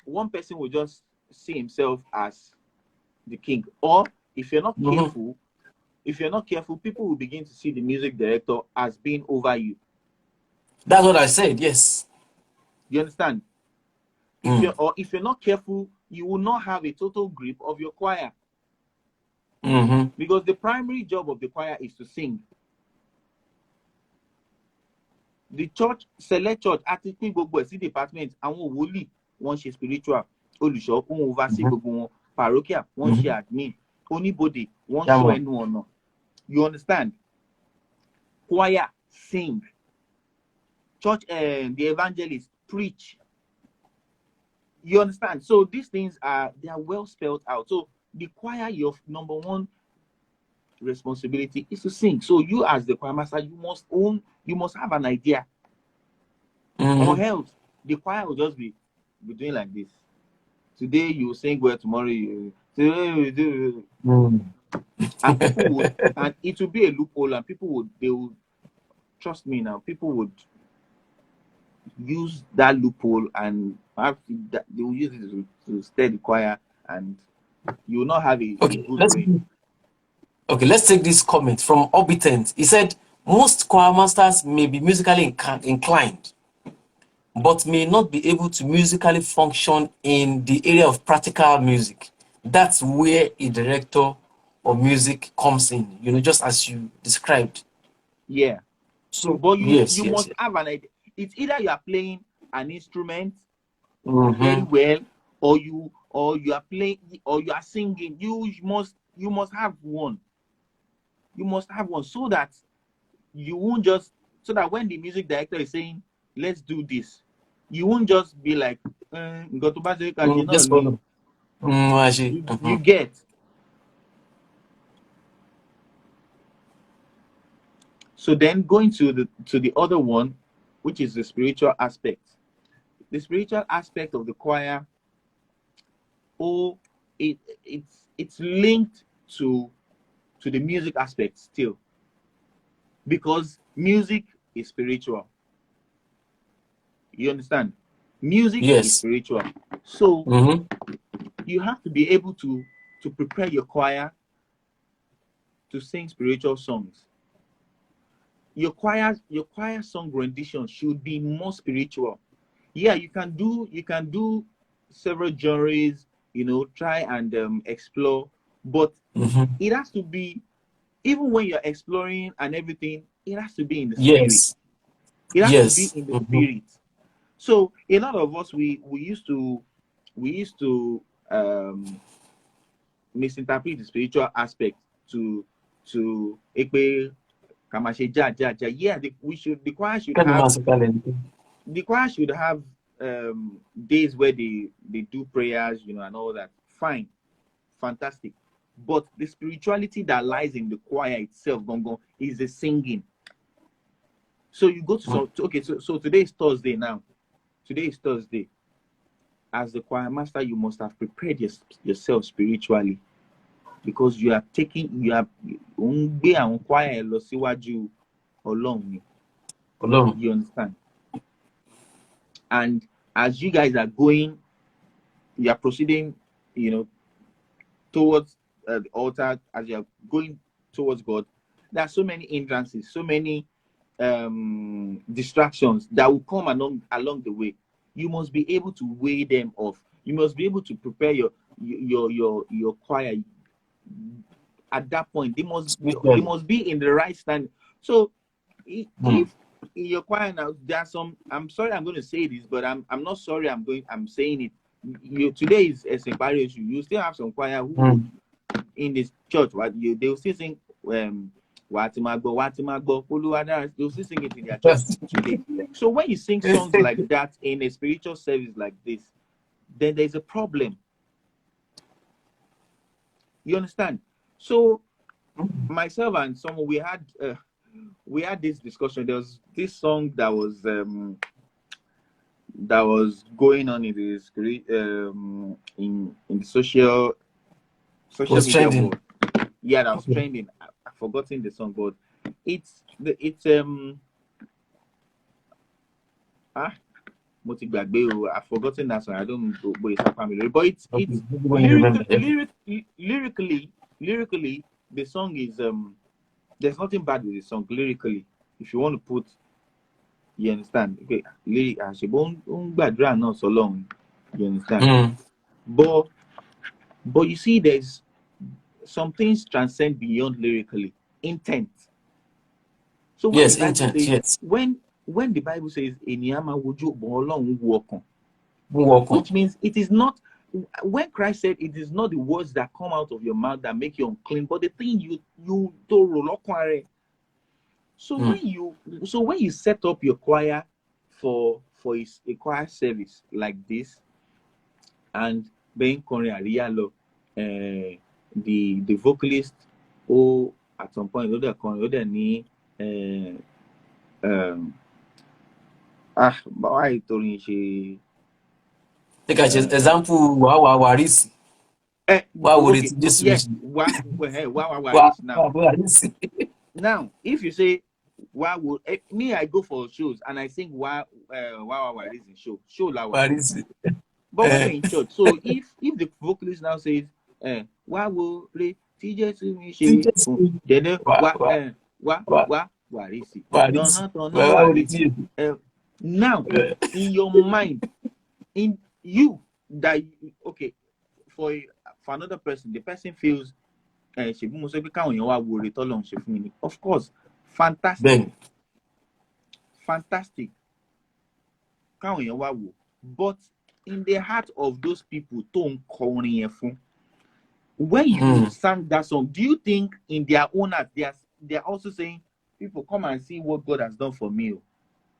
one person will just see himself as the king. Or if you're not Mm-hmm. careful, people will begin to see the music director as being over you. That's what I said. Yes. You understand? Mm. If you're not careful, you will not have a total grip of your choir. Mm-hmm. Because the primary job of the choir is to sing. The church, select church, attitude gbogbo sí department, àwọn wòlíì wọ́n ṣe spiritual, olùṣọ́ wọ́n oversee gbogbo wọn, parochial wọ́n ṣe admin, oníbodè wọ́n ṣọ́ ẹnu ọ̀nà. You understand? Choir sing. Church, the evangelist preach. You understand? So these things they are well spelled out. So the choir, your number one responsibility is to sing. So you as the choir master, you must have an idea. Or else the choir will just be doing like this. Today you sing well, tomorrow you do. And people would, and it will be a loophole, and they would trust me now, people would use that loophole, and they will use it to stir the choir, and you will not have a good way. Okay, let's take this comment from Obitent. He said, most choir masters may be musically inclined, but may not be able to musically function in the area of practical music. That's where a director of music comes in, you know, just as you described. Yeah. So, but you must have an idea. It's either you are playing an instrument very well, or you are playing, or you are singing. You must have one. You must have one, so that you won't just, so that when the music director is saying, let's do this, you won't just be like, you get. So then going to the other one, which is the spiritual aspect. The spiritual aspect of the choir, it's linked to the music aspect still, because music is spiritual. You understand? Music is spiritual. So you have to be able to prepare your choir to sing spiritual songs. Your choir song rendition should be more spiritual. Yeah, you can do several genres, you know, try and explore, but it has to be, even when you're exploring and everything, it has to be in the spirit. It has to be in the spirit. So a lot of us, we used to misinterpret the spiritual aspect to ekpe kamashe ja. Yeah, the choir should have days where they do prayers, you know, and all that. Fine, fantastic. But the spirituality that lies in the choir itself, gongo, is the singing. So you go to so today is Thursday now. Today is Thursday. As the choir master, you must have prepared yourself spiritually, because you are choir along. You understand? And as you guys are going, you are proceeding, you know, towards the altar, as you are going towards God, there are so many hindrances, so many distractions that will come along the way. You must be able to weigh them off. You must be able to prepare your choir. At that point, they must be in the right stand. So if in your choir now, there are some, I'm sorry I'm going to say this, but I'm not sorry I'm saying it. Today is a separate issue. You still have some choir who in this church, they will still sing Watimagbo, they'll still sing it in their church today. So when you sing songs like that in a spiritual service like this, then there's a problem. You understand? So myself and someone, we had this discussion. There was this song that was going on in the in the social media world. Yeah, that was trending. I've forgotten the song, but I've forgotten that song. I don't know, but it's family. But it's lyrically, the song is there's nothing bad with the song lyrically. If you want to put, you understand? Okay, lyric not so long. You understand? But you see, there's some things transcend beyond lyrically intent. So when the Yes, Bible intent. says, Yes. when the Bible says "Ènìyàn wojú Ọlọ́run wo ọkàn," Welcome. which means it is not, when Christ said it is not the words that come out of your mouth that make you unclean, but the thing you do roll. So when you set up your choir for a choir service like this, and being Korean the vocalist, or at some point other ní báwa ìtòrin ṣe. Take an example. Wow, Waris. Wow, would Okay, it this yeah, wish? wow, now. Waris. Now, if you say why would me, I go for shows and I sing why is in show lawa. Waris. But when you're in church, so if the vocalist now says why will play TJ to me she then warisi Waris. don't Why would it warisi. be? Now in your mind, in you that okay, for another person, the person feels of course, fantastic. Ben. Fantastic. But in the heart of those people, when you sang that song, do you think in their own heart they're also saying, people come and see what God has done for me?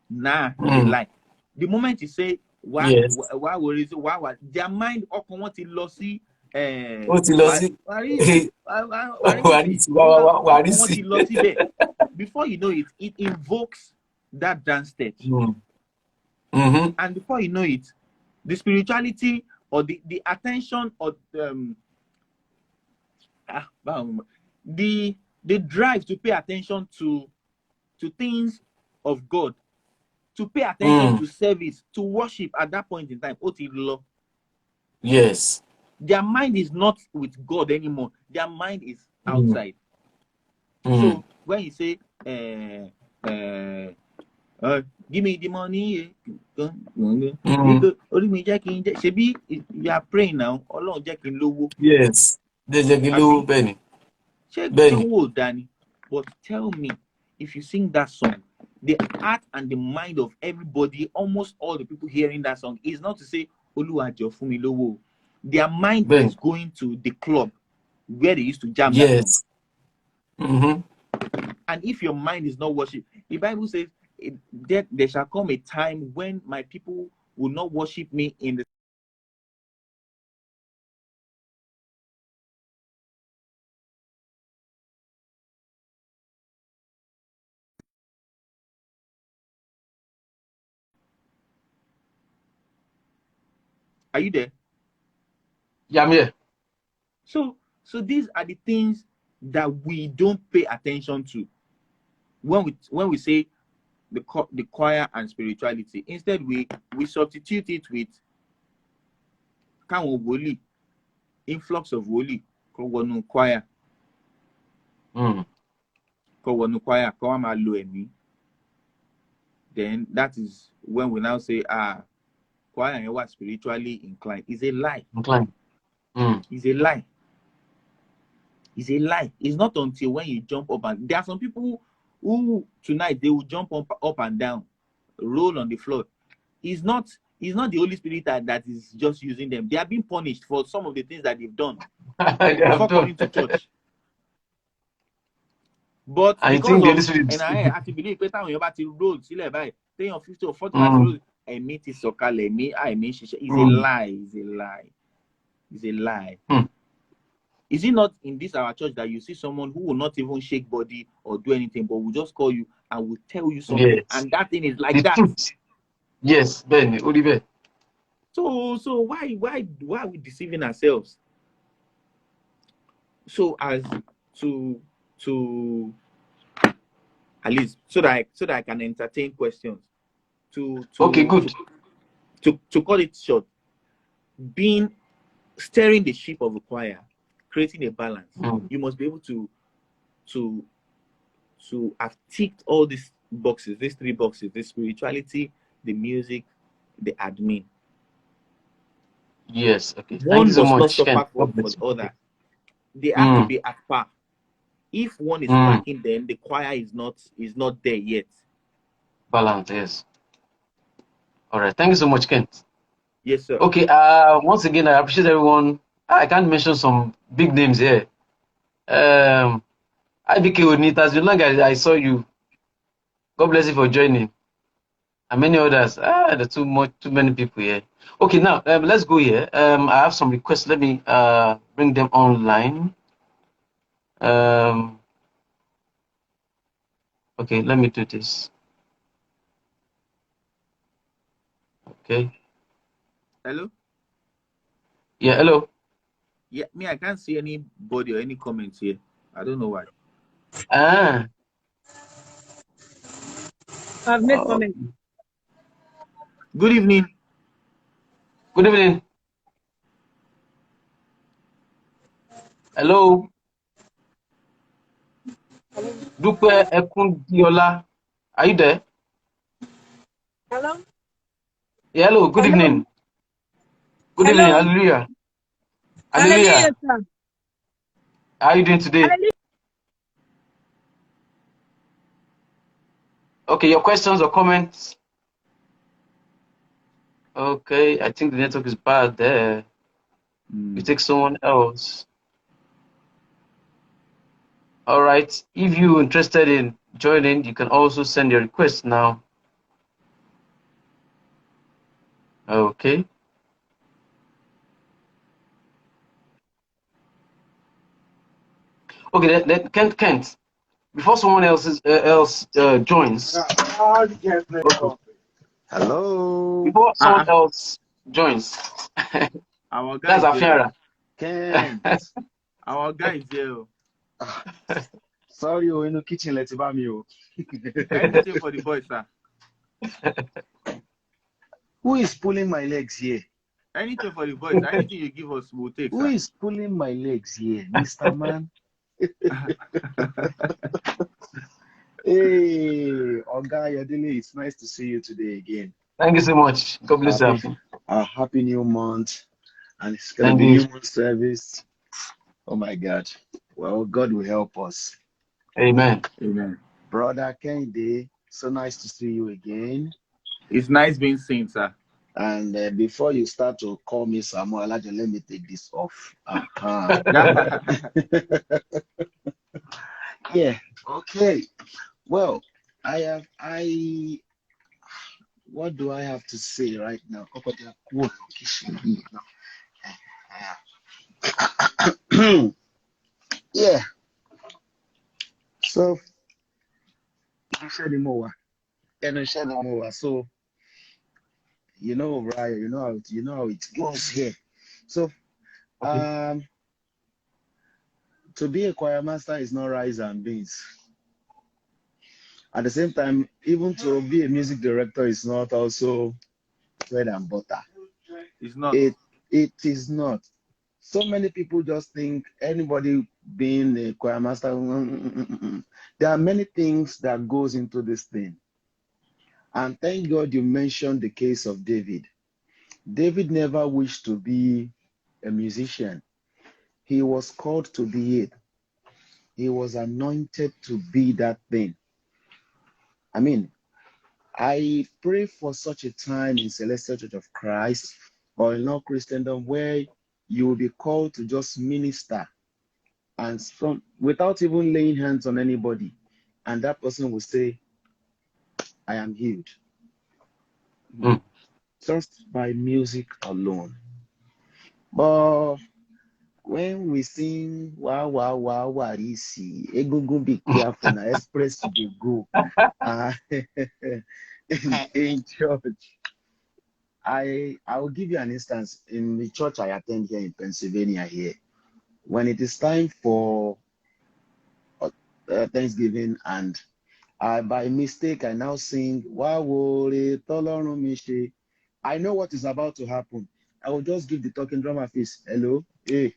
Nah, they lie. The moment you say why worries, why their mind warisi. Before you know it, it invokes that dance stage. And before you know it, the spirituality or the attention or the drive to pay attention to things of God, to pay attention to service, to worship at that point in time. Yes. Their mind is not with God anymore. Their mind is outside. So when you say give me the money, you are praying now. Yes. Benny. But tell me, if you sing that song, the heart and the mind of everybody, almost all the people hearing that song, is not to say Oluwajo fumi lowo. Their mind is going to the club where they used to jam that song. And if your mind is not worship, the Bible says there shall come a time when my people will not worship me in the. Are you there? Yeah, I'm here. So these are the things that we don't pay attention to when we say the choir and spirituality. Instead, we substitute it with influx of woli, choir. Then that is when we now say choir and what spiritually inclined. Is a lie. Is a lie. Is a lie. It's not until when you jump up, and there are some people who tonight they will jump up and down, roll on the floor. It's not the Holy Spirit that is just using them. They are being punished for some of the things that they've done before coming to church. But I because think the Holy of, Spirit and I actually believe better when you're about to roll, see like by 50 or 40 roll, I meet is a lie. Is a lie. Is a lie. Is it not in this our church that you see someone who will not even shake body or do anything, but will just call you and will tell you something, and that thing is like that? Yes, Ben, Oliver. So why are we deceiving ourselves? So as to at least so that I can entertain questions. Okay, good. To cut it short, steering the ship of a choir, creating a balance. You must be able to have ticked all these boxes, these 3 boxes: the spirituality, the music, the admin. Yes. Okay. Thank you One so must not much, suffer Ken. for God bless the you. Okay. other. They have to Mm, be at par. If one is mm. lacking, then the choir is not there yet. Balance. Yes. All right. Thank you so much, Ken. Yes, sir. Okay. Once again, I appreciate everyone. I can't mention some big names here. IBK Onita, as long as I saw you, God bless you for joining. And many others. There are too many people here. Okay, now let's go here. I have some requests. Let me bring them online. Um, okay, let me do this. Okay. Hello? Yeah, hello. Yeah, me, I can't see anybody or any comments here. I don't know why. Ah, I've made oh, comments. Good evening. good evening. Hello. Dupe Ekundiola. Are you there? Hello? Yeah, hello. Good Hello? evening. Good evening. Hello? Hallelujah. Hallelujah, Hallelujah. sir. How are you doing today? Hallelujah. Okay, your questions or comments? Okay, I think the network is bad there. You take someone else. All right. If you're interested in joining, you can also send your request now. Okay. Okay. Kent. Before someone else joins. Okay. Hello, Before someone Uh-uh. else joins. Our guy That's is here. Afiara. Kent. Our guy is here. Ah, sorry, in the kitchen, let's buy me. Anything for the boys, sir. Who is pulling my legs here? Anything for the boys. Anything you give us, we'll take, Who sir. is pulling my legs here? Mr. Man. Hey, Oga Yadele, it's nice to see you today again. Thank you so much. God bless you. Happy new month, and it's gonna And be you. new month service. Oh my God. Well, God will help us. Amen. Amen. Brother Kehinde, so nice to see you again. It's nice being seen, sir. And before you start to call me Samuel, let me take this off. Yeah. Okay. Well, what do I have to say right now? Yeah. So, so right, you know how it goes here. So, Okay. to be a choir master is not rice and beans. At the same time, even to be a music director is not also bread and butter. It's not. It is not. So many people just think anybody being a choir master. There are many things that goes into this thing. And thank God you mentioned the case of David. David never wished to be a musician. He was called to be it. He was anointed to be that thing. I mean, I pray for such a time in Celestial Church of Christ or in all Christendom where you will be called to just minister and without even laying hands on anybody. And that person will say, I am healed. Mm. Just by music alone. But when we sing wow wow wow warisi, egungun be careful na express they go. In church. I will give you an instance in the church I attend here in Pennsylvania here. When it is time for Thanksgiving and by mistake I now sing Wa wore tolorun mi se. I know what is about to happen. I will just give the talking drummer face. Hello, hey,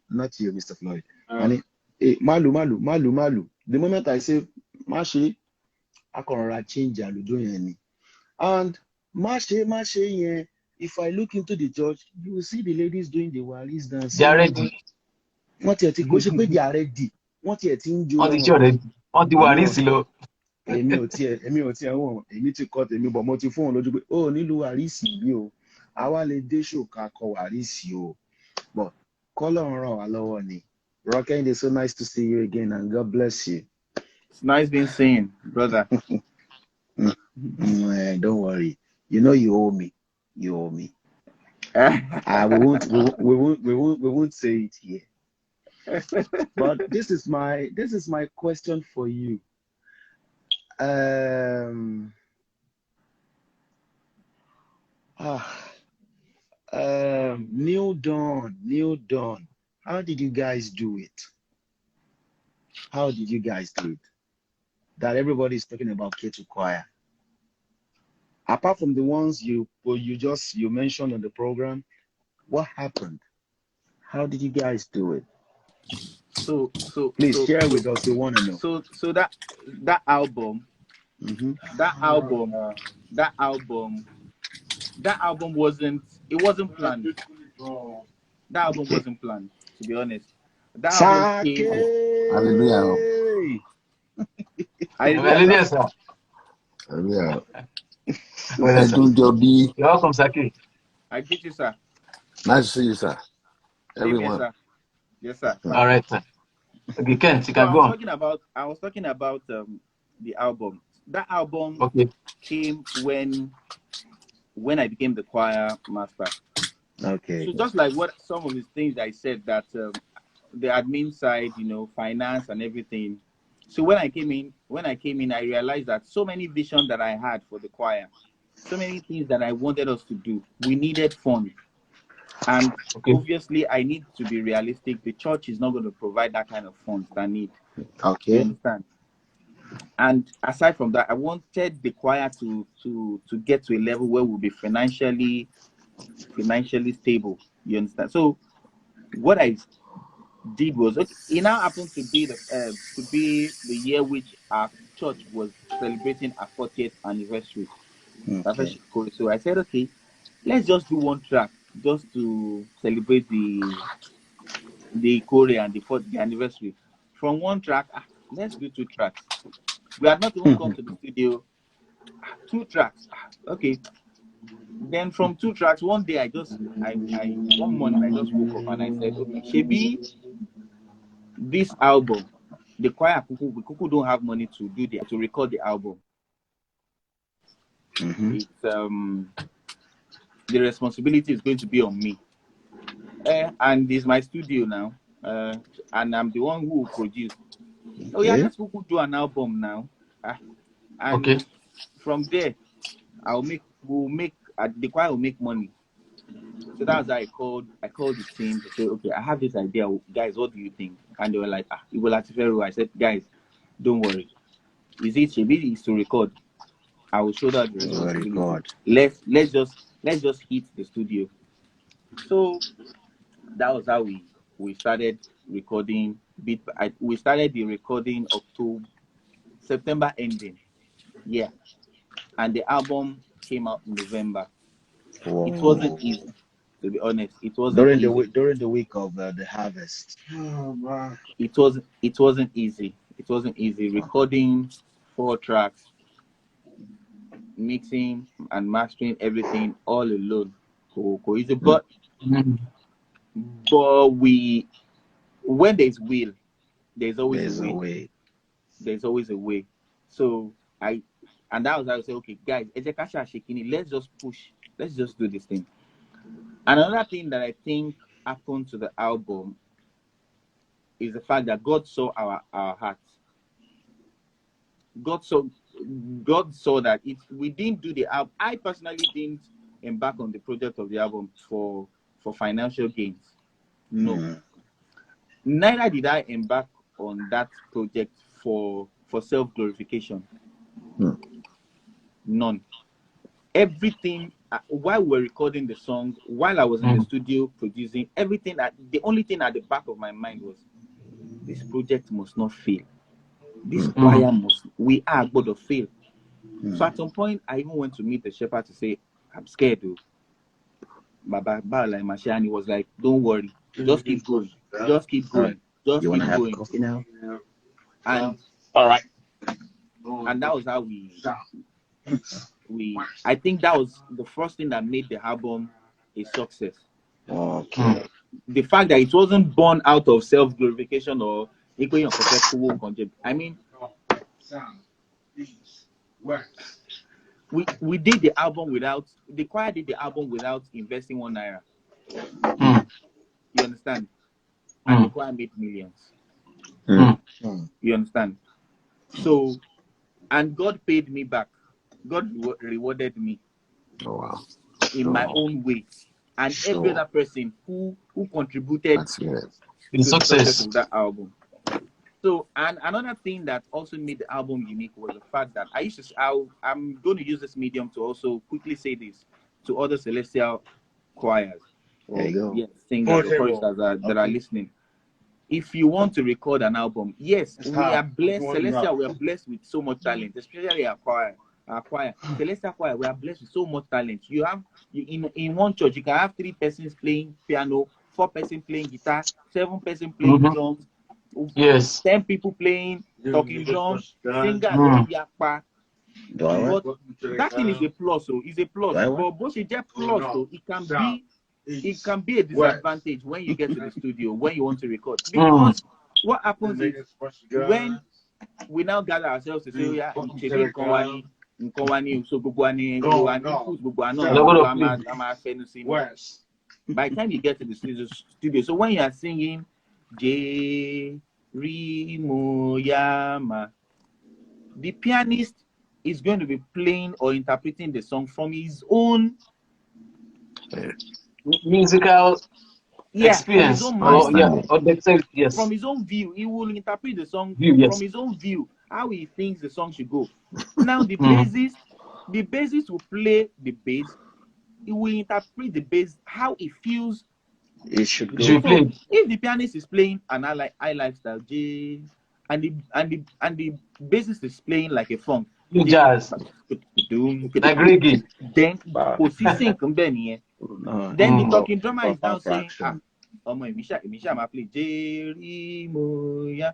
not you, Mr. Floyd. And hey, malu malu malu malu. The moment I say mashi, I can change and do any. And mashi yen If I look into the church, you will see the ladies doing the waris dance. They are ready. What you think? They are ready. What you think? On the show ready. On the waris lo. Èmi ò tiẹ̀ wọ̀n èmi ti kọ́ tèmi bọ̀ mo ti fún wọn lójú pé ó nílùú wàrísì bí o àwa lè dé ṣòkà kọ wàrísì o but kọ́lọ́run ràn wá lọ́wọ́ ni. Kehinde, so nice to see you again and God bless you. It's nice being seen, brother. Don't worry, you know you owe me. You owe me. We won't say it here. But this is my question for you. New Dawn. How did you guys do it? How did you guys do it? That everybody is talking about Ketu Choir. Apart from the ones you mentioned on the program, what happened? How did you guys do it? So please share with us. We want to know. So that album, that album wasn't planned. That album wasn't planned, to be honest. That album came. Hallelujah. Hallelujah, sir. Hallelujah. EDUNJOBI. You're welcome, Saki. I get you, sir. Nice to see you, sir. Everyone. Sir. Yes, sir. All right, sir. Okay, Kent, you can go on. I was talking about the album. That album came when I became the choir master. Okay. So just like what some of the things I said, that the admin side, finance and everything. So when I came in, I realized that so many visions that I had for the choir, so many things that I wanted us to do, we needed funds. And obviously, I need to be realistic. The church is not going to provide that kind of funds that I need. Okay. You understand? And aside from that, I wanted the choir to get to a level where we'll be financially stable. You understand? So what I did was, it now happened to be the year which our church was celebrating our 40th anniversary. Okay. So I said, okay, let's just do one track just to celebrate the Korea and the anniversary. From one track, let's do 2 tracks. We had not even come to the studio. 2 tracks. Okay. Then from 2 tracks, one day one morning I just woke up and I said, okay, Shebi, this album, the choir Kuku don't have money to record the album. It's the responsibility is going to be on me. And it's my studio now. And I'm the one who will produce. Oh yeah, let's do an album now. And from there, the choir will make money. So that's how I called the team to say, okay, I have this idea, guys, what do you think? And they were like, I said, guys, don't worry. Is it Shebi is to record? I will show that the responsibility. Let's just hit the studio. So that was how we started recording. We started the recording September ending. Yeah. And the album came out in November. Whoa. It wasn't easy, to be honest. It wasn't during the week of the harvest. Oh, wow. It wasn't easy. It wasn't easy. Recording 4 tracks, mixing and mastering everything all alone. But when there's will, there's always a way. There's always a way. So and that was how I said, okay, guys, let's just push. Let's just do this thing. And another thing that I think happened to the album is the fact that God saw our hearts. God saw that we didn't do the album. I personally didn't embark on the project of the album for financial gains. No. Neither did I embark on that project for self-glorification. None. Everything, while we were recording the song, while I was in the studio producing, everything, the only thing at the back of my mind was, this project must not fail. This choir we are going to fail. So at some point, I even went to meet the shepherd to say, I'm scared, though. Baba like Masha, and he was like, "Don't worry, just keep going, just keep going, just You keep wanna have going." coffee now? And All right. that was how I think that was the first thing that made the album a success. Okay. The fact that it wasn't born out of self-glorification or I mean, we did the album without the choir did the album without investing 1 naira. You understand? And the choir made millions. You understand? So, and God paid me back. God rewarded me in my own way, and every other person who contributed That's good. to the success of that album. So, and another thing that also made the album unique was the fact that I'm going to use this medium to also quickly say this to other celestial choirs or singers or choristers that are listening. If you want to record an album, yes, we are blessed. Celestial, we are blessed with so much talent, especially our choir. Celestial choir, we are blessed with so much talent. You have in one church, you can have 3 persons playing piano, 4 persons playing guitar, 7 persons playing drums, 10 people playing talking drums, singer, yakpa. But that thing is a plus, so it's a plus. But both is just plus, so it can be a disadvantage when you get to the studio when you want to record, because what happens is when we now gather ourselves to say, oh yeah, by the time you get to the studio, so when you are singing Moyama, the pianist is going to be playing or interpreting the song from his own musical experience, from his own mind, yes, from his own view. He will interpret the song from his own view, how he thinks the song should go. Now the bassist will play the bass. He will interpret the bass how he feels it should go. So if the pianist is playing an high lifestyle J, and the bassist is playing like a funk, jazz, like reggae, then then the talking drummer is now saying, Misha play Jerry Moya,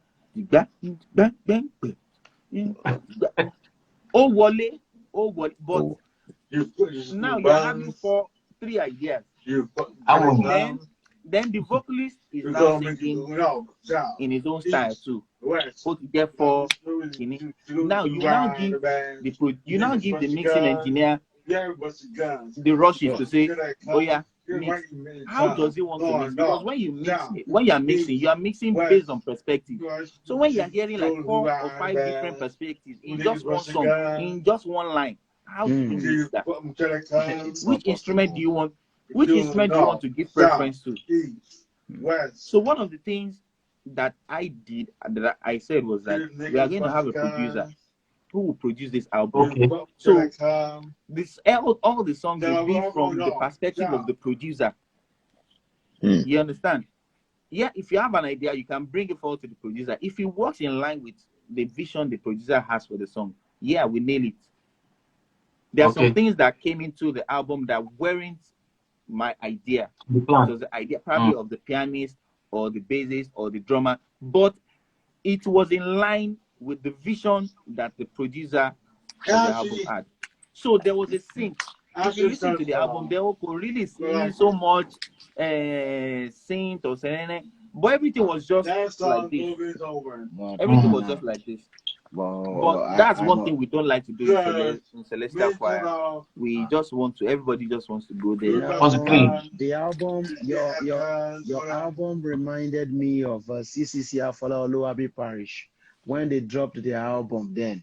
oh Wale, but now you're having 3 ideas. Then the vocalist is now singing in his own style too. Therefore, now you now give the mixing engineer the rushes to say, oh yeah, mix. How does he want to mix? Because when you are mixing based on perspective. So when you are hearing like 4 or 5 different perspectives in just one song, in just one line, how do you mix that? Which instrument do you want? Which instrument do you want to give preference to? So one of the things that I did, that I said, was that we are going to have a producer who will produce this album. So this all the songs will be from the perspective of the producer. You understand? Yeah, if you have an idea, you can bring it forward to the producer. If it works in line with the vision the producer has for the song, yeah, we nail it. There are some things that came into the album that weren't my idea. It was the idea probably of the pianist or the bassist or the drummer, but it was in line with the vision that the producer of the album had. So there was a sync. If you listen to the album, they could really see so much synth or something, but everything was just like this. Everything was just like this. But that's one thing we don't like to do in Celestial Choir. We just want to, everybody just wants to go there. The album, your album reminded me of C.C.C. Afala Oluwabi Parish when they dropped their album then,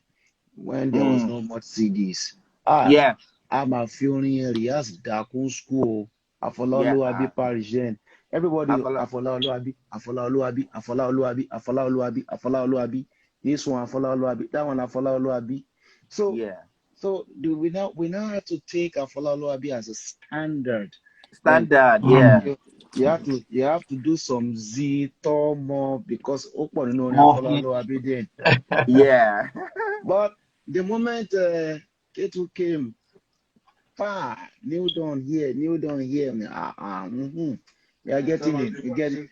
when there was no more CDs. I'm a feeling Rias Dakun School, Afala Oluwabi Parish then. Everybody, Afala Oluwabi, Afala Oluwabi, Afala Oluwabi, Afala Oluwabi, Afala Oluwabi. This one Afala Oluwabi, that one Afala Oluwabi. So we now have to take Afala Oluwabi as a standard. You have to do some Z more because Afala Oluwabi then. But the moment Ketu came, Kneel down here, kneel down here. We are getting it. We get it.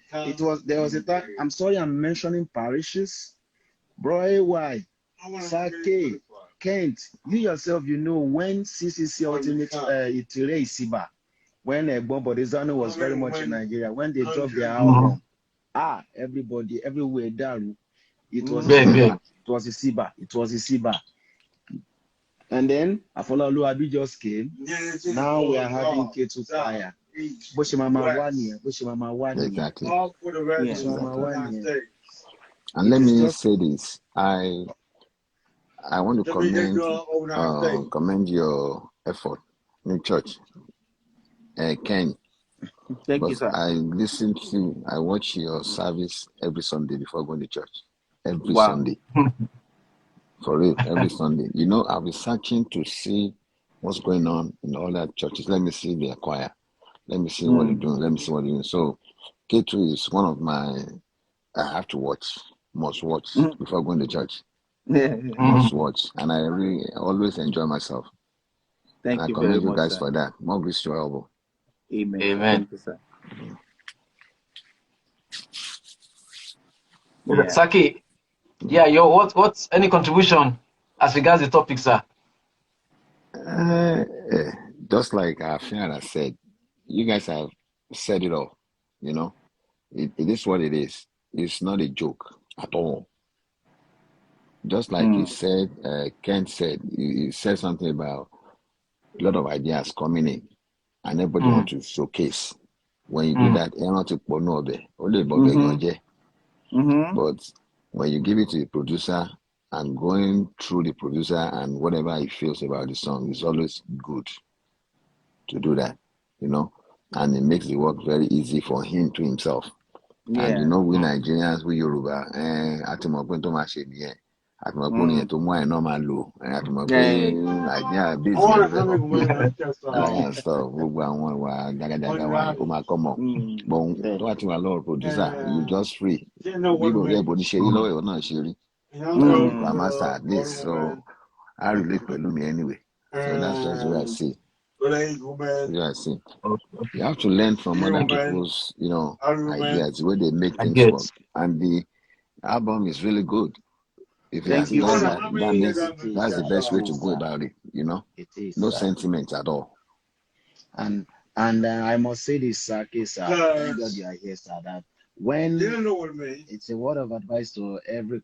There was a time. I'm sorry, I'm mentioning parishes. Bro, why? Sake, Kent, you yourself, you know, when C.C.C. Ultimate Itire Isiba, when Bombodizano was very much in Nigeria, when they dropped their album, everybody, everywhere, Daru, it was Isiba. It was Isiba. It was Isiba. And then Afolalu Abi just came. Now we are having Ketu Fire. Exactly. Exactly. And let me say this. I want to commend your effort in church. Ken. Thank you, sir. I watch your service every Sunday before going to church. Every Wow. Sunday. For real, every Sunday. You know, I'll be searching to see what's going on in all that churches. Let me see their choir. Let me see what they're doing. Let me see what they're doing. So, Ketu is one of my, I have to watch, must watch before going to church. Must watch. And I really always enjoy myself. Thank and you I commend very you much, guys sir. for that. More grace to your elbow. Amen. Amen. Thank you, sir. Yeah. Saki, what's any contribution as regards the topic, sir? Just like Fiona said, you guys have said it all. You know, it is what it is. It's not a joke at all. Just like he said, Kent said, he said something about a lot of ideas coming in, and everybody wants to showcase. When you do that, you're not to but when you give it to the producer and going through the producer and whatever he feels about the song, it's always good to do that, you know, and it makes the work very easy for him to himself. Yeah. And you know, we Nigerians, we Yoruba, producer, you just free. Choirmaster this, so I relate with me anyway. So that's just the way I see. You have to learn from other people's, ideas, the way they make things work. And the album is really good. If you have done that, that's the best way to go about it, you know? It is. No sentiments at all. And I must say this, sir, thank God you are here, sir, that when it's a word of advice to every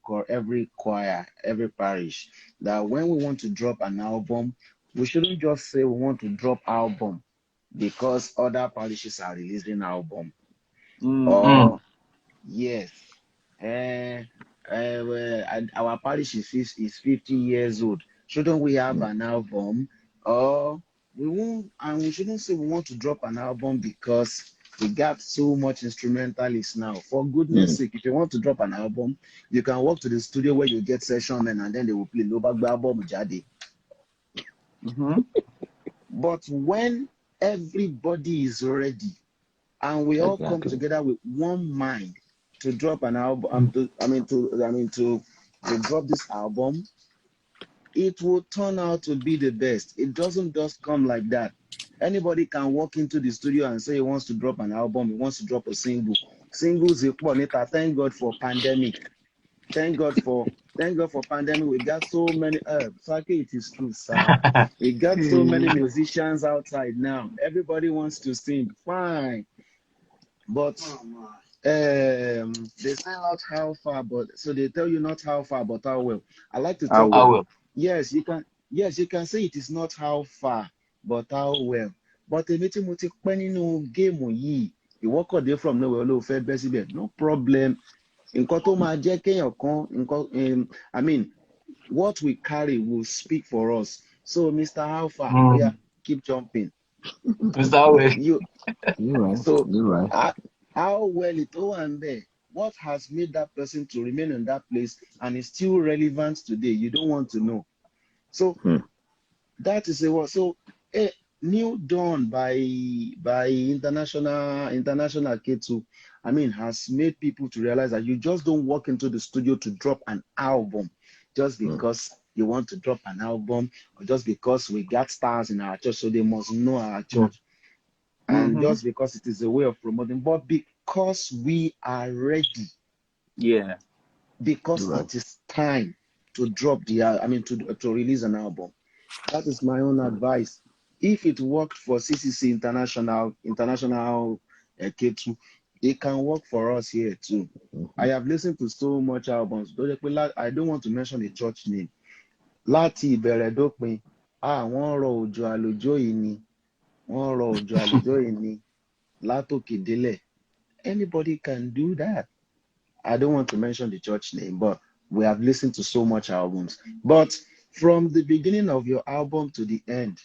choir, every parish, that when we want to drop an album, we shouldn't just say we want to drop album because other parishes are releasing album. Or yes, our parish is 50 years old. Shouldn't we have an album? Or we won't, and we shouldn't say we want to drop an album because we got so much instrumentalists now. For goodness sake, if you want to drop an album, you can walk to the studio where you get session men and then they will play Lobagba album Jadi. But when everybody is ready and we all come together with one mind to drop an album, to drop this album, it will turn out to be the best. It doesn't just come like that. Anybody can walk into the studio and say he wants to drop an album, he wants to drop a single. Singles, thank God for pandemic. Thank God for pandemic. We got so many. Saki, it is true, sir. We got so many musicians outside now. Everybody wants to sing. Fine, but they say not how far, but so they tell you not how far, but how well. I like to tell them. Yes, you can. Yes, you can say it is not how far, but how well. But the meeting will take game you walk out there from nowhere, no problem. What we carry will speak for us. So, Mr. Alpha, keep jumping. Mr. Alpha. You're right. So, you're right. How well it all and there? What has made that person to remain in that place and is still relevant today? You don't want to know. So, that is a word. So, New Dawn by international Ketu, has made people to realize that you just don't walk into the studio to drop an album just because you want to drop an album, or just because we got stars in our church, so they must know our church. And just because it is a way of promoting, but because we are ready. Yeah. Because it is time to drop to release an album. That is my own advice. If it worked for C.C.C. International Ketu, it can work for us here too. I have listened to so much albums. I don't want to mention the church name. Láti ìbẹ̀rẹ̀ dópin, wọ́n rọ òjò àlùjọ yìí ni, wọ́n rọ òjò àlùjọ yìí ni, látòkè délẹ̀. Anybody can do that. I don't want to mention the church name, but we have listened to so much albums. But from the beginning of your album to the end,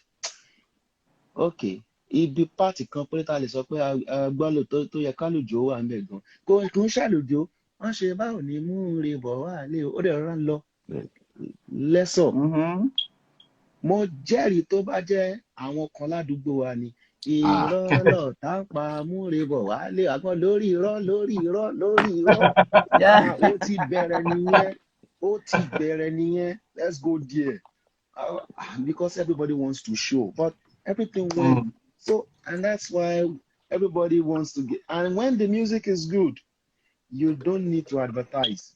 okay, ibi pàtì kan pé ta lè sọ pé agbálò tó yẹ kálùjọ wà ń bẹ̀ gan. Kò ń ṣàlùjọ, wọ́n ṣe báwo ni mú un rè bọ̀ wá lé o, ó dẹ̀ rọra ń lọ lẹ́sọ̀. Mo jẹ́rìí tó bá jẹ́ àwọn kan ládùúgbò wa ni. Irọ́ lọ̀tá ń pa múre bọ̀ wálé àgbọn lórí irọ́ lórí irọ́ lórí irọ́. Ó ti bẹ̀rẹ̀ nìyẹn. Let's go there. Because everybody wants to show, but everything went so, and that's why everybody wants to get. And when the music is good, you don't need to advertise.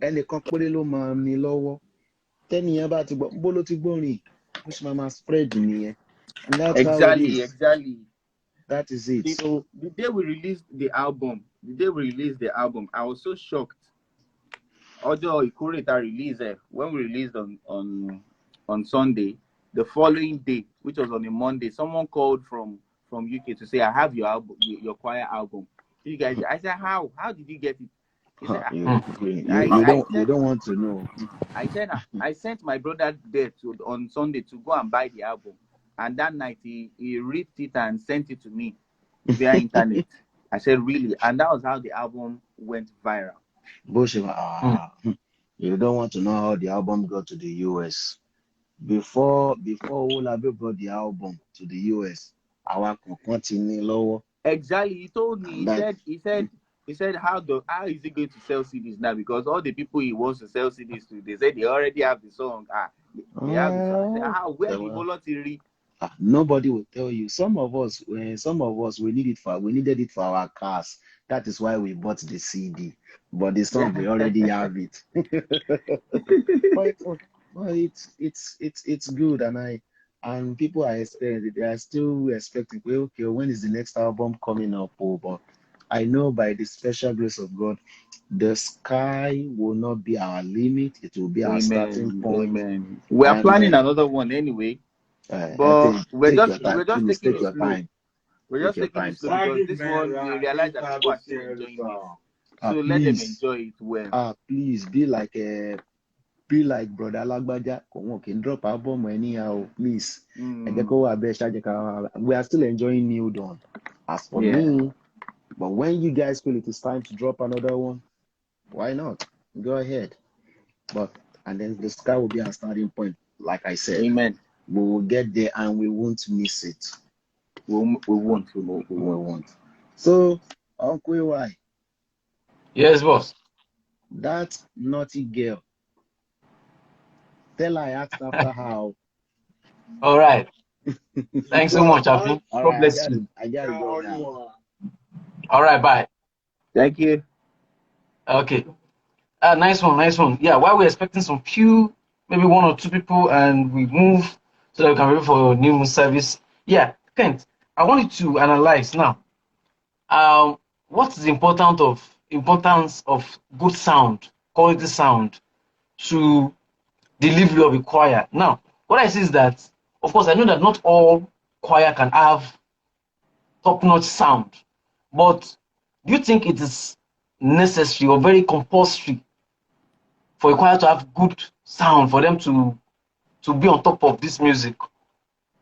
Ẹnìkan péré ló máa ní lọ́wọ́. Tẹ́nìyàn bá ti gbọ́, bó ló ti gbórin, bó ṣe máa spread nìyẹn. And that's how it is. Exactly. That is it. So the day we released the album, I was so shocked. Although Ikureta released it, when we released on Sunday, the following day, which was on a Monday, someone called from UK to say, I have your album, your choir album. You guys, I said, how? How did you get it? He said, you don't want to know. I said, I sent my brother there on Sunday to go and buy the album. And that night, he ripped it and sent it to me via internet. I said, really? And that was how the album went viral. You don't want to know how the album got to the US. Before Olabi brought the album to the US, our continue lower. Exactly. He told me, he said, how is he going to sell CDs now? Because all the people he wants to sell CDs to, they said they already have the song. They have the song. I said, how? Where the volatility? Nobody will tell you. Some of us, we needed it for our cars. That is why we bought the CD. But the song, we already have it. But it's good, and people are expecting. They are still expecting. Okay, when is the next album coming up? But I know by the special grace of God, the sky will not be our limit. It will be our starting point. Amen. We are planning another one anyway. But we're just taking it slow. We're just taking it slow because this one we realize that people are still enjoying it. So let them enjoy it well. Please be like Brother Lagbaja. Can drop album anyhow, please. We are still enjoying New Dawn. As for me, but when you guys feel it is time to drop another one, why not? Go ahead. And then the sky will be our starting point, like I said. Amen. We will get there and we won't miss it. We won't. So, Uncle Y. Yes, boss. That naughty girl. Tell her I asked after how. All right. Thanks so much, Abdul. God bless you. I gotta go now. All right, bye. Thank you. Okay. Nice one. Yeah, while we're expecting some few, maybe one or two people, and we move so that we can ready for new service. Yeah, Kent, I want you to analyze now. What's the importance of good sound, quality sound, to delivery of a choir? Now, what I see is that, of course, I know that not all choir can have top-notch sound, but do you think it is necessary or very compulsory for a choir to have good sound for them to be on top of this music?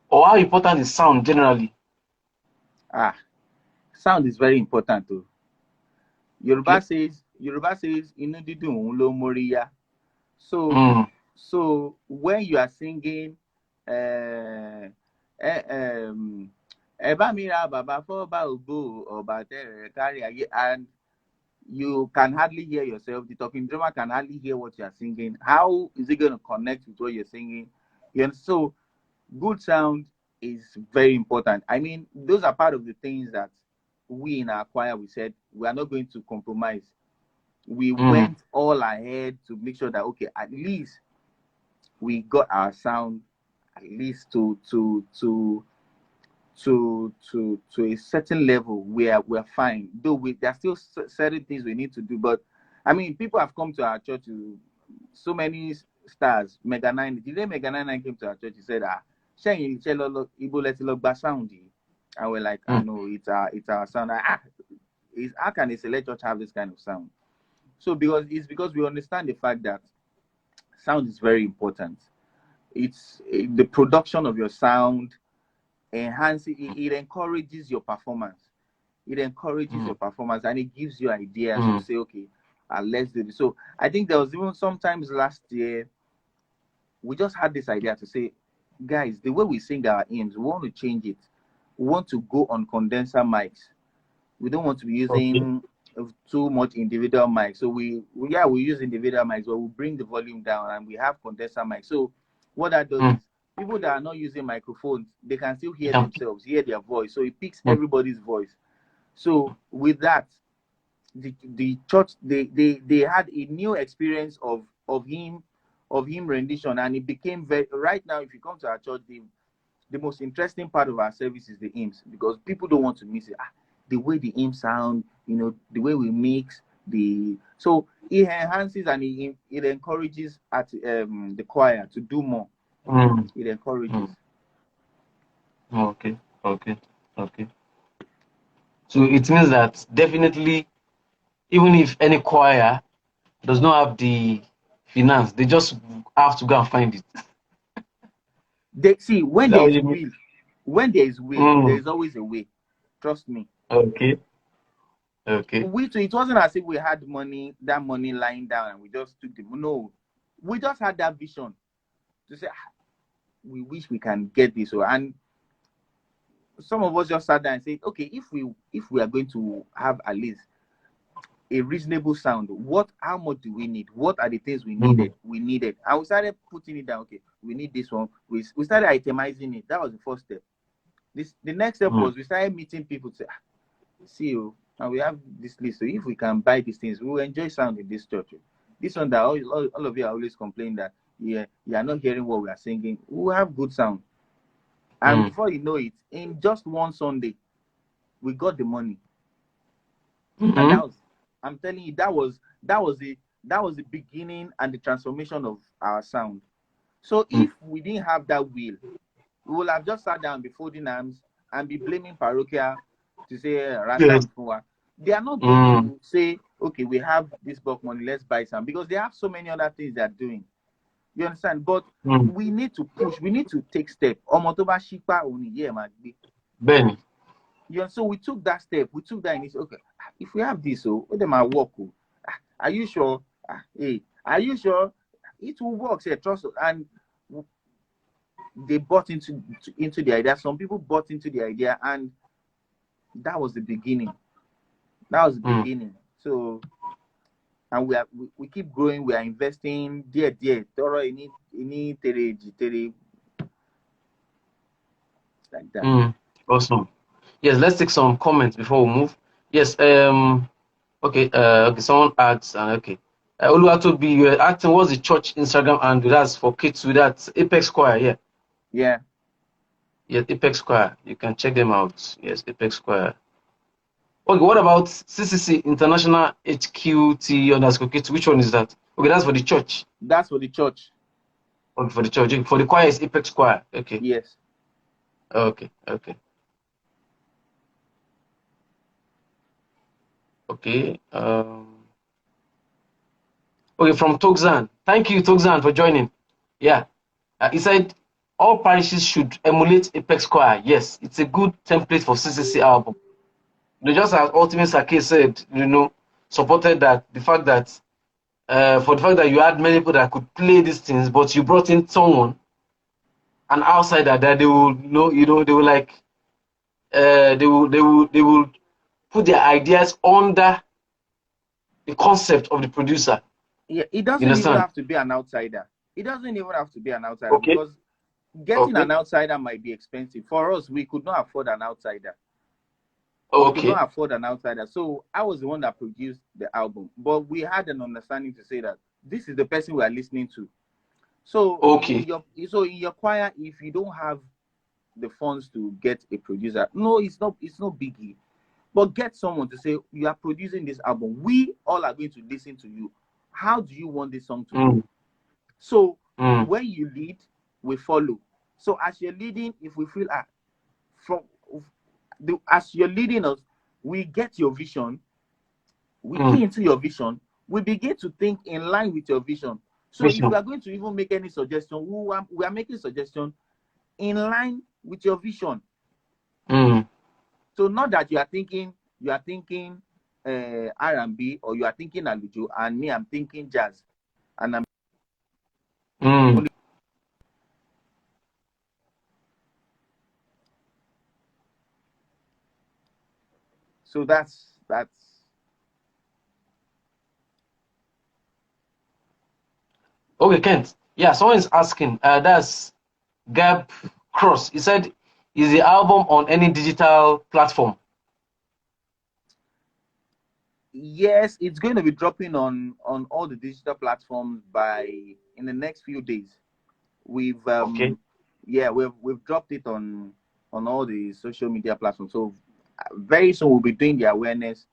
Or how important is sound generally? Sound is very important too. Yoruba says inu didun ohun lo moriya. So when you are singing Eba mi ra baba fo ba ogbo oba tere carry aye, and you can hardly hear yourself. The talking drummer can hardly hear what you're singing. How is it going to connect with what you're singing? So good sound is very important. I mean, those are part of the things that we in our choir, we said we are not going to compromise. We went all ahead to make sure that, okay, at least we got our sound at least to a certain level where we're fine. Though there are still certain things we need to do. But I mean, people have come to our church. So many stars. Mega 9. The day Mega 9 came to our church, he said, sound. And we're like, I know it's our sound. How can a select church have this kind of sound? So because we understand the fact that sound is very important. It's the production of your sound enhances it encourages your performance. It encourages your performance, and it gives you ideas to say, okay, let's do this. So I think there was even sometimes last year we just had this idea to say, guys, the way we sing our hymns, we want to change it. We want to go on condenser mics. We don't want to be using too much individual mics. So we use individual mics, but we bring the volume down and we have condenser mics. So what that does is people that are not using microphones, they can still hear themselves, hear their voice. So it picks everybody's voice. So with that, the church they had a new experience of hymn rendition, and it became very. Right now, if you come to our church, the most interesting part of our service is the hymns, because people don't want to miss it. The way the hymns sound, the way we mix so it enhances and it encourages the choir to do more. It encourages. Okay. So it means that definitely, even if any choir does not have the finance, they just have to go and find it. They see when there is will. When there is will, there is always a way. Trust me. Okay. It wasn't as if we had that money lying down and we just took no. We just had that vision to say, we wish we can get this. And some of us just sat there and said, okay, if we are going to have at least a reasonable sound, how much do we need? What are the things we needed? And we started putting it down. Okay, we need this one. We started itemizing it. That was the first step. The next step was we started meeting people to say, see you, and we have this list. So if we can buy these things, we will enjoy sound in this church. This one that all of you are always complaining that you are not hearing what we are singing. We will have good sound. And before you know it, in just one Sunday, we got the money. And I'm telling you, that was the beginning and the transformation of our sound. So if we didn't have that will, we would have just sat down, be folding arms, and be blaming parochial to say they are not going to say, okay, we have this bulk money, let's buy some, because they have so many other things they are doing. You understand? But we need to push, we need to take steps. Benny. So we took that step, we took that initiative. Okay, if we have this, what am I work? Are you sure? Hey, are you sure it will work? Say, trust us. And they bought into the idea. Some people bought into the idea, and that was the beginning. So, and we keep growing. We are investing. Dear, like that. Awesome. Yes, let's take some comments before we move. Yes. Okay. Someone asks. Okay. Oluwatobi, you were asking what's the church Instagram, and that's for Ketu. That's Apex Choir. Yeah. Yeah. Yes, Apex Choir. You can check them out. Yes, Apex Choir. Okay, what about C.C.C International HQT underscore Ketu? Which one is that? Okay, that's for the church. That's for the church. Okay, for the church. For the choir is Apex Choir. Okay. Yes. Okay. Okay. Okay, from Togzan. Thank you, Togzan, for joining. Yeah. He said all parishes should emulate Apex Choir. Yes, it's a good template for C.C.C album. Just as Ultimate Sake said, supported that the fact that for the fact that you had many people that could play these things, but you brought in someone, an outsider, that they will they will like they will put their ideas under the concept of the producer. Yeah, it You doesn't even understand? have to be an outsider. It doesn't even have to be an outsider Okay. because getting Okay. an outsider might be expensive. For us, we could not afford an outsider. We could Okay. not afford an outsider. So I was the one that produced the album. But we had an understanding to say that this is the person we are listening to. So Okay. in your choir, if you don't have the funds to get a producer, no, it's not biggie. But get someone to say, you are producing this album. We all are going to listen to you. How do you want this song to go? So when you lead, we follow. So as you're leading, if we feel as you're leading us, we get your vision, we key into your vision, we begin to think in line with your vision. So if we are going to even make any suggestion, we are making suggestion in line with your vision. So not that you are thinking R&B, or you are thinking Alujo, and me, I'm thinking jazz, and I'm so that's Okay, Kent. Yeah, someone is asking. That's Gab Cross. He said, "Is the album on any digital platform?" Yes, it's going to be dropping on all the digital platforms in the next few days. We've we've dropped it on all the social media platforms. So very soon we'll be doing the awareness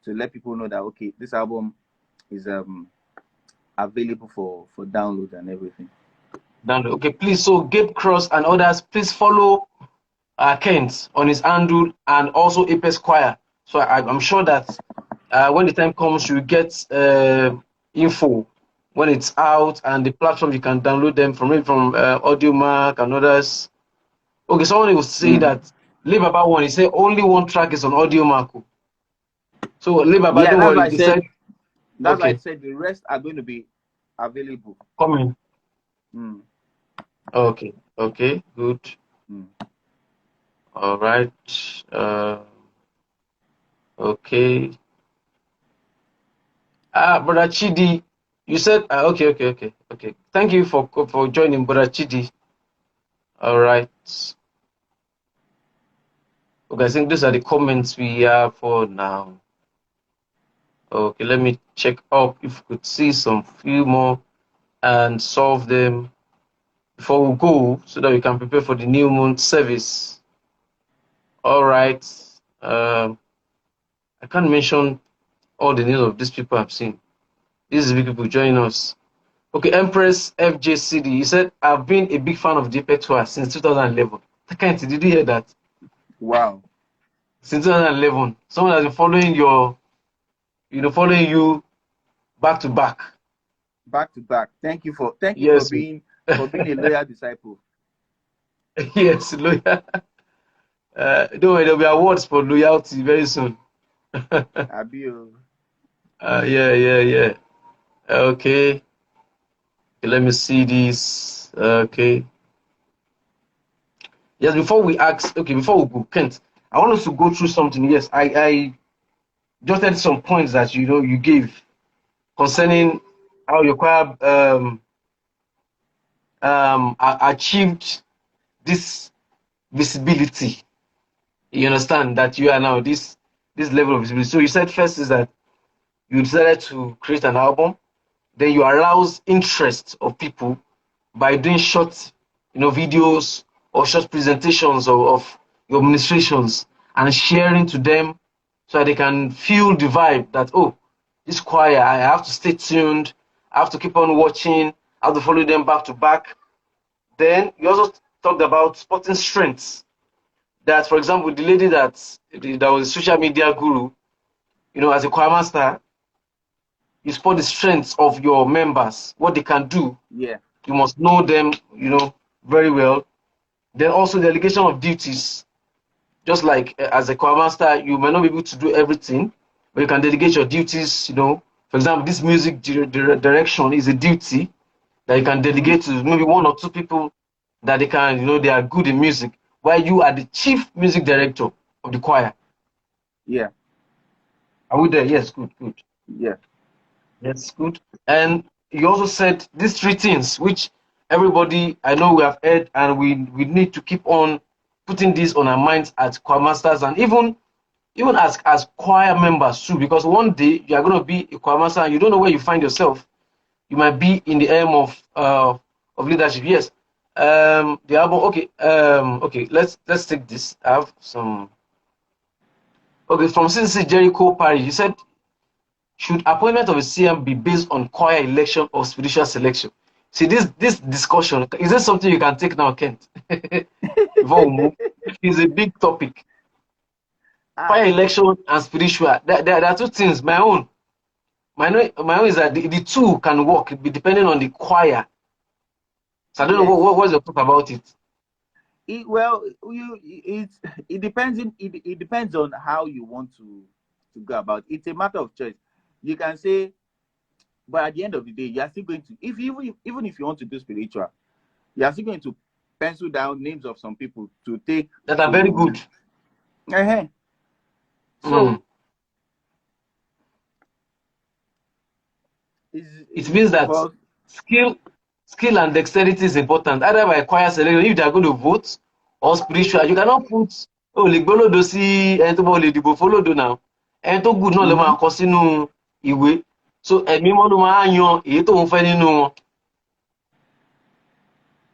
to let people know that okay, this album is available for download and everything. Download. Okay, please. So Gabe Cross and others, please follow Kent on his handle and also Apex Choir. So I'm sure that when the time comes, you get info when it's out and the platform you can download them from AudioMark and others. Okay, someone will say that Live About One. He said only one track is on AudioMark. So Live About, Yeah, don't that's why worry. I He said said that's why I okay, said the rest are going to be available. coming. Okay, okay, good. All right. Okay. Brother Chidi, you said okay. Thank you for joining, Brother Chidi. All right. Okay, I think these are the comments we have for now. Okay, let me check up if we could see some few more and solve them before we go, so that we can prepare for the new month service. All right. I can't mention all the names of these people I've seen. These are the people joining us. Okay, Empress FJCD. You said, I've been a big fan of JPEG Tour since 2011. Kent, did you hear that? Wow. Since 2011. Someone has been following following you back to back. Back to back. Thank you for Yes. being a loyal disciple. Yes, loyal. Don't worry, there'll be awards for loyalty very soon. Abio. Yeah. Okay. Let me see this. Okay. Yes, before we go, Kent, I want us to go through something. Yes, I jotted some points that you gave concerning how your choir achieved this visibility. You understand that you are now this level of visibility. So you said first is that you decided to create an album, then you arouse interest of people by doing short, videos or short presentations of your administrations and sharing to them so that they can feel the vibe that, oh, this choir, I have to stay tuned, I have to keep on watching, I have to follow them back to back. Then you also talked about spotting strengths. That, for example, the lady that was a social media guru, as a choir master, you spot the strengths of your members, what they can do. Yeah. You must know them, very well. Then also the delegation of duties. Just like as a choir master, you might not be able to do everything, but you can delegate your duties. For example, this music direction is a duty that you can delegate to maybe one or two people that they are good in music, while you are the chief music director of the choir. Yeah. Are we there? Yes, good. Yeah. That's good. And you also said these three things, which everybody I know we have heard, and we need to keep on putting this on our minds as choir masters, and even as choir members too, because one day you are going to be a choir master and you don't know where you find yourself. You might be in the aim of leadership. Yes. The album. Okay. Okay. Let's take this. I have some. Okay, from C.C.C. Jericho Paris, you said, should appointment of a CM be based on choir election or spiritual selection? See, this discussion, is this something you can take now, Kent? Before we move, it's a big topic. Choir Ah, election and spiritual. There are two things. My own is that the two can work depending on the choir. So I don't know yes. what's your thought about it. Well, it depends it depends on how you want to go about it. It's a matter of choice. You can say, but at the end of the day, you are still going to, if even if you want to do spiritual, you are still going to pencil down names of some people to take That are very to. good. uh Mm. So It means that for skill skill and dexterity is important, either by choir selection if they are going to vote, or spiritual. You cannot put lè gbólódò sí ẹni tó bá lè dìbò fólódò now. Ẹni tó good náà ló máa mhm, kọ sínú ìwé. So ẹ̀mí mọ́ ló máa yan èyí tóun fẹ́ nínú wọn.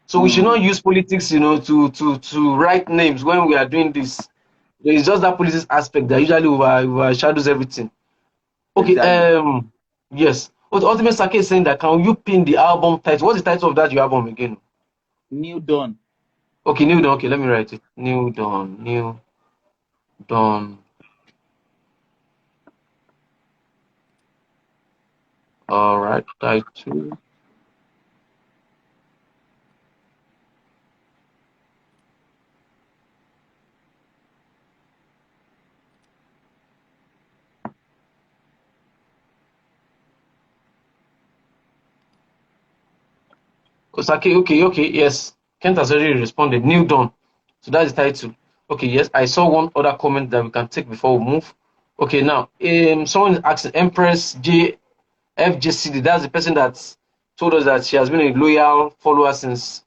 So we should not mm, use politics, to write names when we are doing this. There is just that politics aspect that usually overshadows everything. Okay, exactly. yes. But Ultimate Sake is saying that, can you pin the album title? What's the title of that your album again? New Dawn. Okay, New Dawn. Okay, let me write it. New Dawn. New Dawn. All right, title. Osake. Okay, yes. Kent has already responded. New Dawn. So that's the title. Okay, yes. I saw one other comment that we can take before we move. Okay, now, someone is asking Empress FJCD. That's the person that told us that she has been a loyal follower since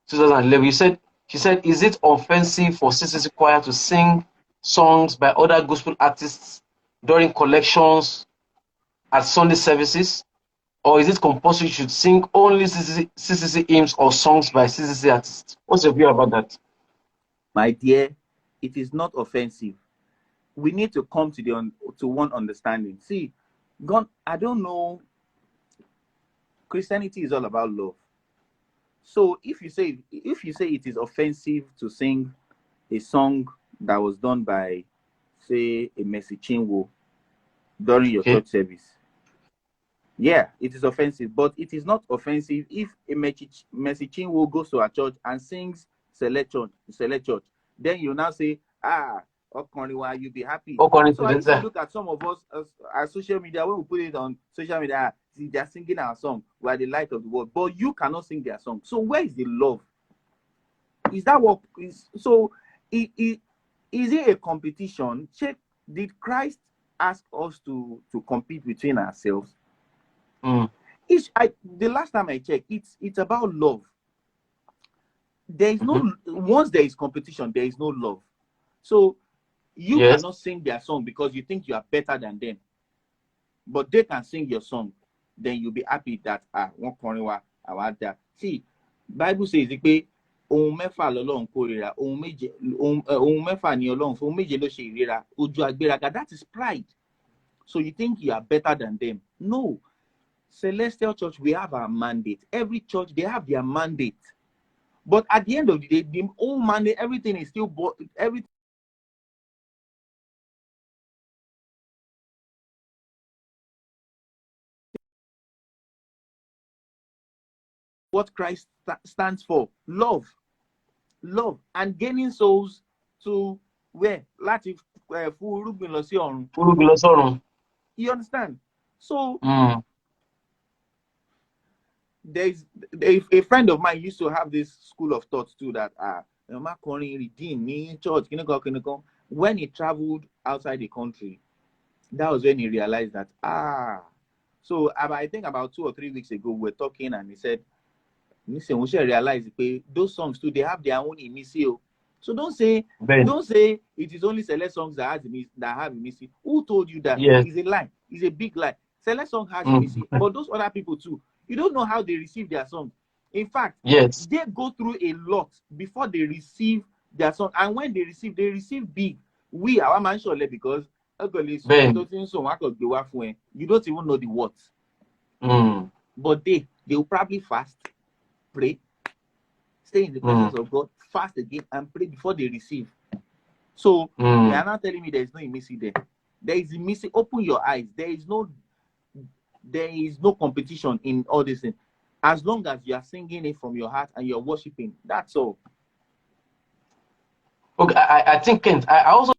2011. She said, is it offensive for C.C.C choir to sing songs by other gospel artists during collections at Sunday services? Or is it compulsory you should sing only C.C.C hymns or songs by C.C.C artists? What's your view about that? My dear, it is not offensive. We need to come to to one understanding. See, God, I don't know. Christianity is all about love. So if you say it is offensive to sing a song that was done by, say, a Mercy Chinwo during your Okay. church service, yeah, it is offensive. But it is not offensive if a Mercy Chinwo goes to a church and sings select church. Then you now say, Okonriwa, you'll be happy. According So to I this, used to look at some of us as social media, when we put it on social media, see, they're singing our song. We are the light of the world. But you cannot sing their song. So where is the love? Is that what is so? Is it a competition? Check. Did Christ ask us to compete between ourselves? The last time I checked, it's about love. There is no, once there is competition, there is no love. So you yes. cannot sing their song because you think you are better than them, but they can sing your song. Then you'll be happy that one corner our that. See, Bible says pé ohun mẹ́fà lọ́lọ́run kórìíra, ohun mẹ́fà ni Ọlọ́run fún, ohun méje ló ṣe ìríra, ojú agbéraga. That is pride. So you think you are better than them? No. Celestial Church, we have our mandate. Every church, they have their mandate. But at the end of the day, the whole mandate, everything is still everything. What Christ stands for: love, and gaining souls to where? Láti fún irúgbìn lọ sí ọ̀run. You understand? So there's a friend of mine used to have this school of thought too, that redeem me church. When he traveled outside the country, that was when he realized that So I think about 2 or 3 weeks ago, we were talking, and he said, listen, we should realize those songs too, they have their own immisi. So don't say it is only select songs that have immisi. Who told you that? Yes. It's a lie. It's a big lie. Select song has immisi, but those other people too, you don't know how they receive their song. In fact, yes, they go through a lot before they receive their song, and when they receive big. We our man surely, because you don't even know the words. But they will probably fast, pray, stay in the presence of God, fast again, and pray before they receive. So they are not telling me there is no immisi there. There is immisi. Open your eyes. There is no competition in all this thing. As long as you are singing it from your heart and you're worshiping, that's all. Okay, I think, Kent, I also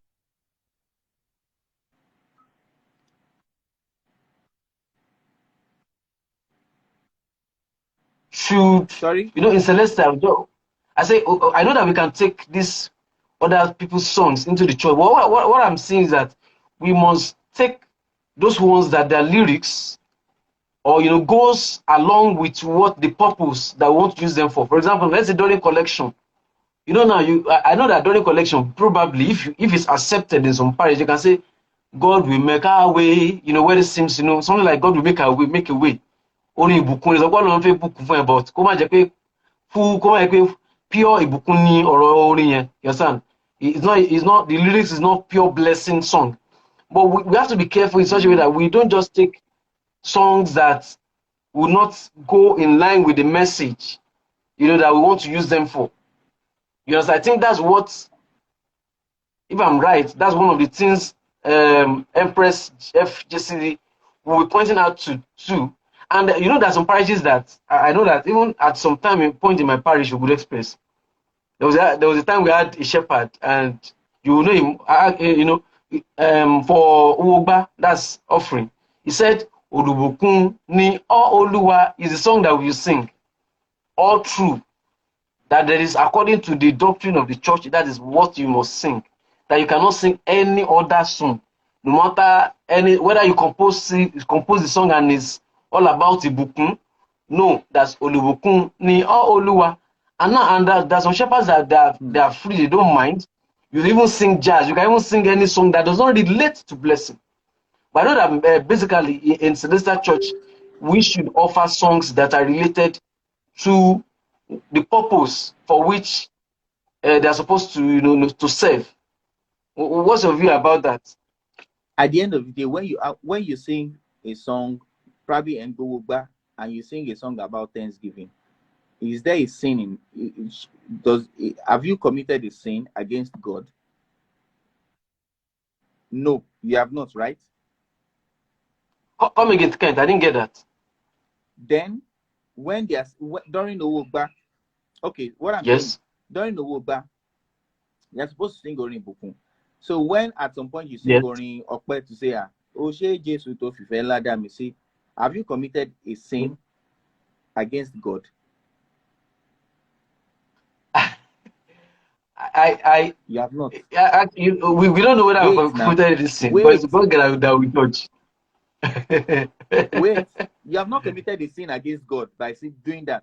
should, Sorry? in Celestial, I say, I know that we can take these other people's songs into the church. What I'm saying is that we must take those ones that their lyrics or goes along with what the purpose that we want to use them for. For example, let's say during collection. Now I know that during collection, probably if it's accepted in some parish, you can say, God will make our way, where it seems, something like God will make our way, make a way. Only ìbùkún is ọgbọ́n ló ń fẹ́ bùkún fún ẹ, but kó má jẹ́ pé pure ìbùkún ní ọ̀rọ̀ orin yẹn, you understand? It's not the lyrics is not pure blessing song, but we have to be careful in such a way that we don't just take songs that will not go in line with the message, that we want to use them for. You know, I think that's what, if I'm right, that's one of the things Empress FJCD will be pointing out to too. And there's some parishes that I know that even at some point in my parish, Good Express, there was a time we had a shepherd, and you know him, for Uwogba, that's offering. He said, Olubokun ni o Oluwa is the song that we sing all through. That there is, according to the doctrine of the church, that is what you must sing. That you cannot sing any other song, no matter whether you compose the song and it's all about Ibukun. No, that's Olubukun ni o Oluwa. And there's some shepherds that they are free, they don't mind. You even sing jazz, you can even sing any song that does not relate to blessing. But I know that basically in Celestial Church, we should offer songs that are related to the purpose for which they are supposed to to serve. What's your view about that? At the end of the day, when you sing a song, probably in Ngowogba, and you sing a song about Thanksgiving, is there a sin have you committed a sin against God? No, you have not, right? Come again, Kent. I didn't get that. Then, during the Ngowogba, okay, what I'm saying, during the Ngowogba, you're supposed to sing Orin Bukun. So when at some point you sing Orin Okpe to say, Oshe Jesu to Fife Lada me say, have you committed a sin against God? You have not. We don't know whether I've committed this sin, but it's God that we judge. Wait, you have not committed a sin against God by doing that.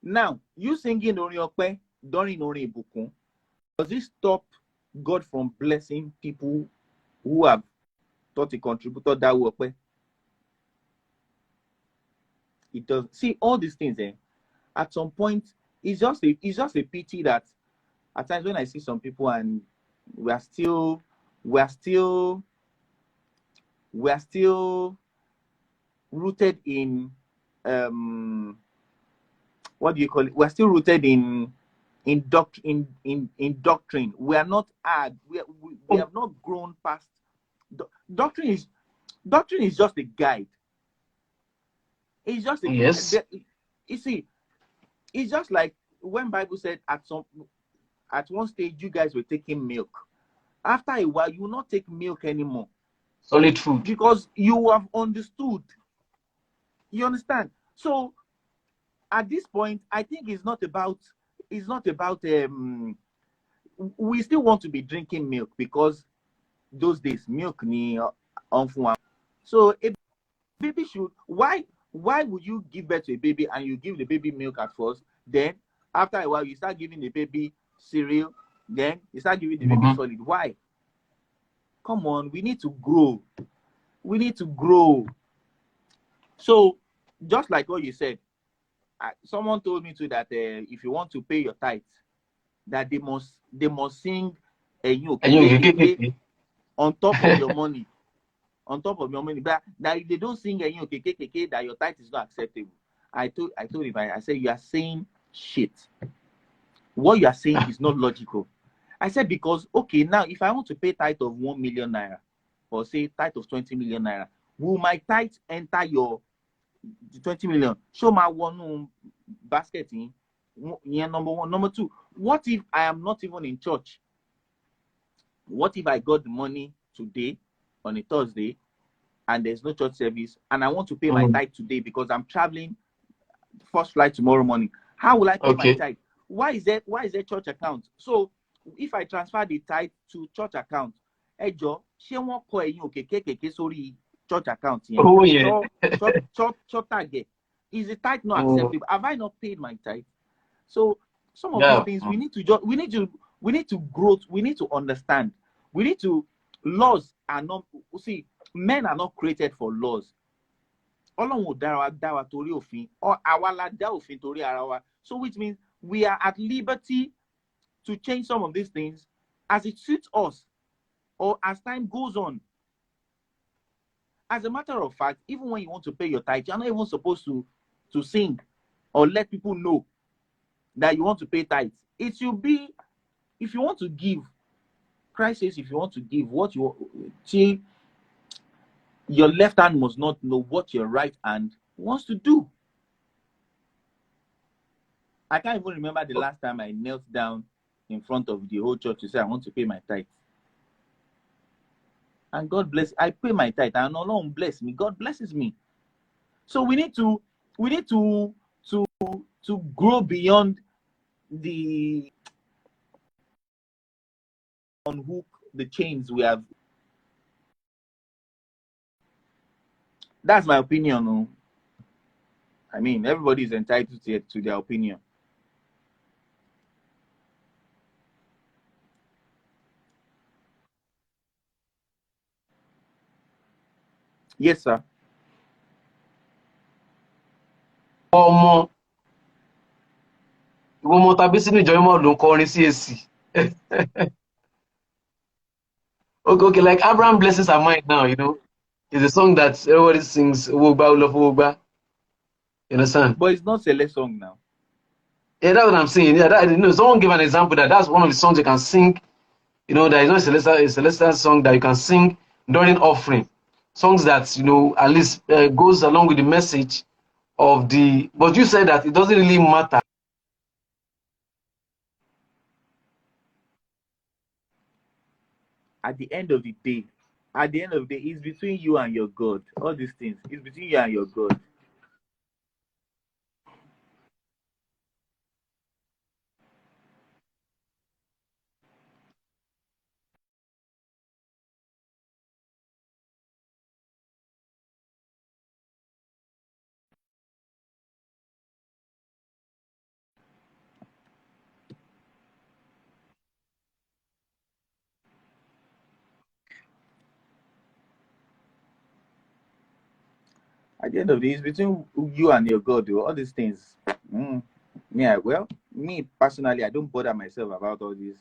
Now, you singing Orin Okpe during Orin Bukun, does it stop God from blessing people who have thought a contributor that work? It does. See, all these things, at some point, it's just a pity that at times when I see some people and we are still rooted in what do you call it? We're still rooted in doctrine. We are not we have not grown past doctrine. Is just a guide. It's just you see, it's just like when Bible said at one stage you guys were taking milk. After a while, you will not take milk anymore. Solid food. Because you have understood. You understand? So at this point, I think it's not about we still want to be drinking milk because those days milk ni on. So Baby should, why would you give birth to a baby and you give the baby milk at first, then after a while you start giving the baby cereal, then you start giving the baby solid? Why? Come on, we need to grow. We need to grow. So just like what you said, someone told me too that if you want to pay your tithe, that they must sing on top of your money, on top of your money. But that if they don't sing that your tithe is not acceptable. I told him, I said, you are saying shit. What you are saying is not logical. I said, because okay, now if I want to pay tithe of 1 million naira, or say tithe of 20 million naira, will my tithe enter your 20 million? Show my one basket in. Yeah, number one. Number two, what if I am not even in church? What if I got the money today on a Thursday and there's no church service and I want to pay my tithe today because I'm traveling first flight tomorrow morning? How will I pay my tithe? Why is there church account? So if I transfer the tithe to church account, church account here. Oh yeah. Church target. Is the tithe not acceptable? Have I not paid my tithe? So some of these things we need to grow. We need to understand. We need to, laws are not, see, men are not created for laws. So which means we are at liberty to change some of these things as it suits us or as time goes on. As a matter of fact, even when you want to pay your tithe, you're not even supposed to sing or let people know that you want to pay tithe. It should be, if you want to give, Christ says, if you want to give, what your left hand must not know what your right hand wants to do. I can't even remember the last time I knelt down in front of the whole church to say I want to pay my tithe. And God bless. I pay my tithe, and Alone bless me. God blesses me. So we need to grow beyond the unhook the chains we have. That's my opinion. I mean, everybody is entitled to their opinion. Yes, sir. Ọmọ tàbí sínú ìjọ mímọ́ ló ń kọrin CAC. Okay, like Abraham blesses our mind now, you know. It's a song that everybody sings. You understand? But it's not a Celeste song now. Yeah, that's what I'm saying. Yeah, someone give an example that's one of the songs you can sing. You know, there is not a celestial song that you can sing during offering. Songs that, you know, at least goes along with the message of the. But you said that it doesn't really matter. At the end of the day, it's between you and your God. All these things, it's between you and your God. At the end of the day, it's between you and your God. All these things. Yeah, well, me personally, I don't bother myself about all these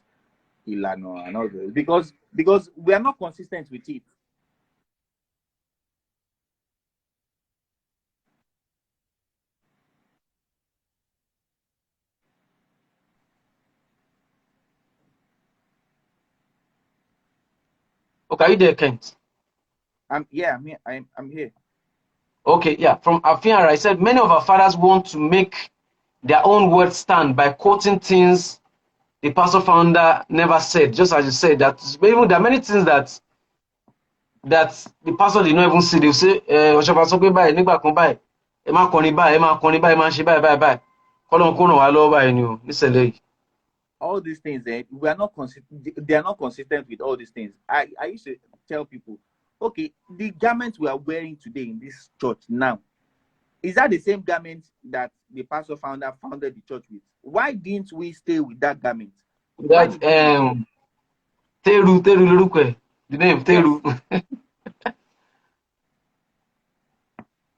Ilano and all this because we are not consistent with it. Okay, are you there, Kent? I'm here. I'm here. Okay, yeah. From Afiara, I said many of our fathers want to make their own words stand by quoting things the pastor founder never said. Just as you said, that even there are many things that the pastor did not even see. They'll say, Ọ̀ṣọ́fà sọ pé báyìí nígbà kan báyìí, ẹ má kọrin báyìí, ẹ má kọrin báyìí, ẹ má ṣe báyìí báyìí. Kọ́lọ́run kó ràn wá lọ́wọ́ báyìí ni o, níṣẹ̀lẹ̀ yìí. All these things, we are not consistent. They are not consistent with all these things. I used to tell people, okay, the garment we are wearing today in this church now, is that the same garment that the pastor founder founded the church with? Why didn't we stay with that garment? Why That did we? Teru Lurukwe, the name Yes. Teru.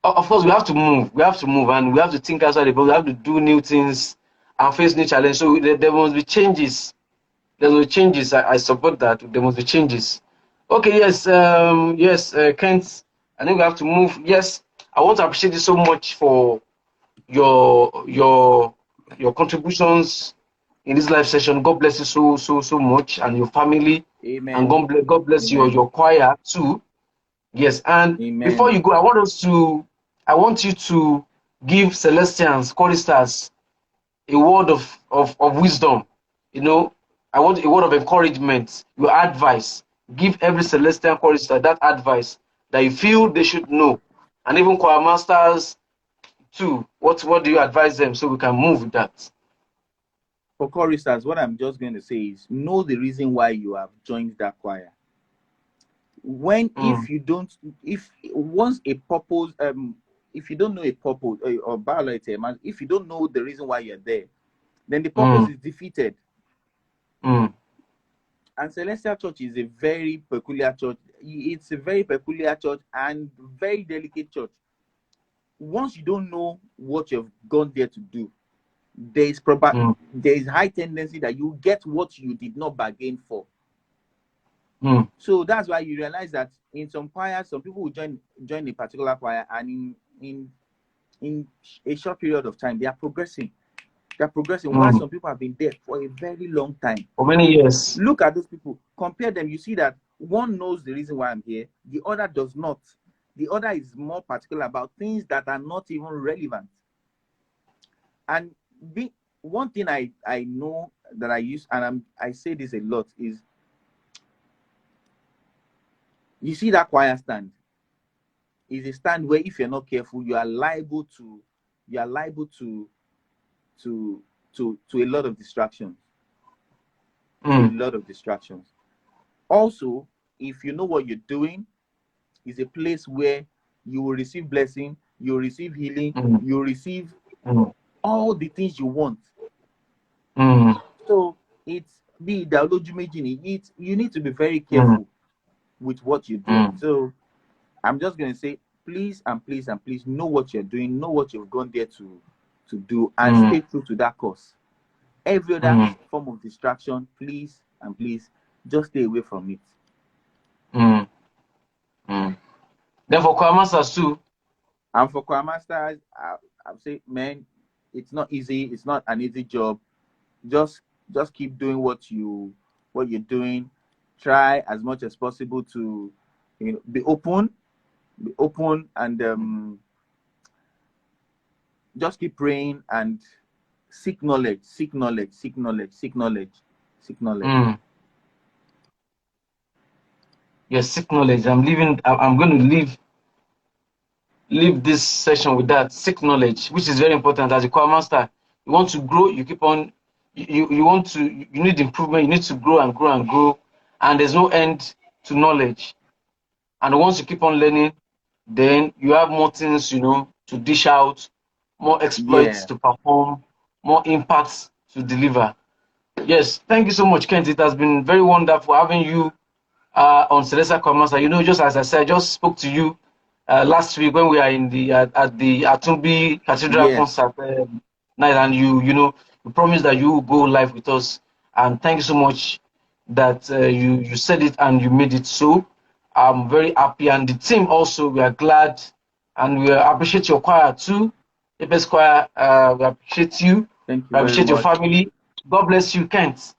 Of course, we have to move. We have to move, and we have to think outside the box. We have to do new things and face new challenges. So there must be changes. There must be changes. I support that. There must be changes. Okay. Yes. Yes. Kent. I think we have to move. Yes. I want to appreciate you so much for your contributions in this live session. God bless you so much, and your family. Amen. And God bless your choir too. Yes. And Amen. before you go, I want you to give Celestians, choristers, a word of wisdom. You know, I want a word of encouragement, your advice. Give every Celestian chorister that advice that you feel they should know. And even choir masters too. What do you advise them so we can move with that? For choristers, what I'm just going to say is know the reason why you have joined that choir. If you don't, if once a purpose, if you don't know a purpose or biology, if you don't know the reason why you're there, then the purpose is defeated. And Celestial Church is a very peculiar church. It's a very peculiar church and very delicate church. Once you don't know what you've gone there to do, there is high tendency that you get what you did not bargain for. So that's why you realize that in some choirs, some people will join a particular choir, and in a short period of time, they are progressing. While some people have been there for a very long time. For many years. Look at those people. Compare them. You see that one knows the reason why I'm here. The other does not. The other is more particular about things that are not even relevant. And one thing I know that I use, and I say this a lot, is you see that choir stand is a stand where if you're not careful, you are liable to a lot of distractions. A lot of distractions. Also, if you know what you're doing, is a place where you will receive blessing, you will receive healing, you will receive all the things you want. So it's the ideology. You need to be very careful with what you're doing. So I'm just going to say, please and please and please know what you're doing, know what you've gone there to do, and stay true to that course. Every other form of distraction, please and please just stay away from it. Then for choir masters too. And for choir masters, I'll say, man, it's not easy. It's not an easy job. Just keep doing what you're doing. Try as much as possible to, be open, and just keep praying and seek knowledge. Yes, seek knowledge. I'm going to leave this session with that. Seek knowledge, which is very important. As a choir master, you want to grow, you keep on, you need improvement, you need to grow and grow and grow, and there's no end to knowledge. And once you keep on learning, then you have more things, to dish out, more exploits to perform, more impacts to deliver. Yes, thank you so much, Kent. It has been very wonderful having you on Celestial Choirmaster. Just as I said, I just spoke to you last week when we are in the at the Atumbi Cathedral concert night, and you promised that you will go live with us. And thank you so much that you said it and you made it so. I'm very happy, and the team also, we are glad, and we appreciate your choir too. The best choir, we appreciate you. Thank you. We appreciate your family. God bless you, Kent.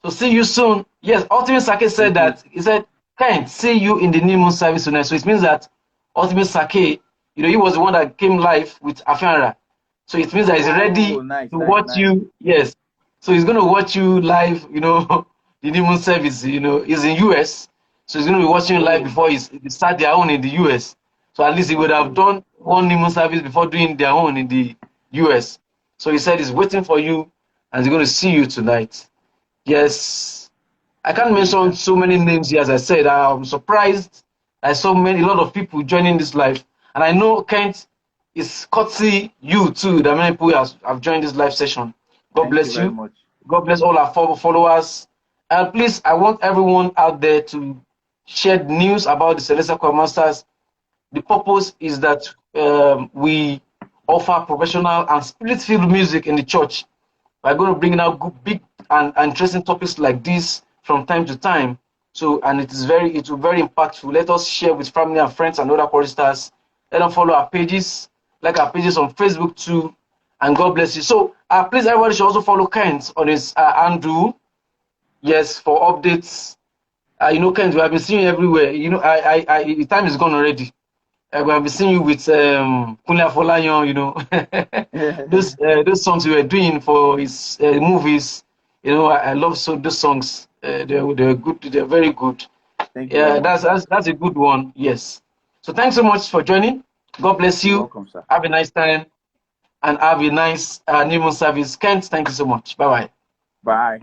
So see you soon. Yes, Ultimate Sake said that. He said, Kent, see you in the new moon service tonight. So it means that Ultimate Sake, he was the one that came live with Afianra. So it means that he's ready to watch you. Yes. So he's going to watch you live, the new moon service, he's in US. So he's going to be watching you live before he start their own in the US. So at least he would have done one new moon service before doing their own in the US. So he said he's waiting for you and he's going to see you tonight. Yes. I can't mention so many names here, as I said. I'm surprised I saw a lot of people joining this live, and I know Kent is courtesy you too. That many people have joined this live session. God Thank you bless very you. much. God bless all our followers. And please, I want everyone out there to share news about the Celestial Choirmasters. The purpose is that we offer professional and spirit-filled music in the church. We're going to bring out good, big and interesting topics like this from time to time. So, and it will very impactful. Let us share with family and friends and other choristers. Let them follow our pages, like our pages on Facebook too. And God bless you. So, please, everybody should also follow Kent on his Andrew. Yes, for updates. Kent, we have been seeing you everywhere. The time is gone already. We have been seeing you with Kunle Afolayan, those songs you were doing for his movies. I love those songs. They're good. They're very good. Thank you very Yeah, much, sir. that's a good one. Yes. So thanks so much for joining. God bless You're you. welcome, sir. Have a nice time and have a nice New Moon service. Kent, thank you so much. Bye bye. Bye.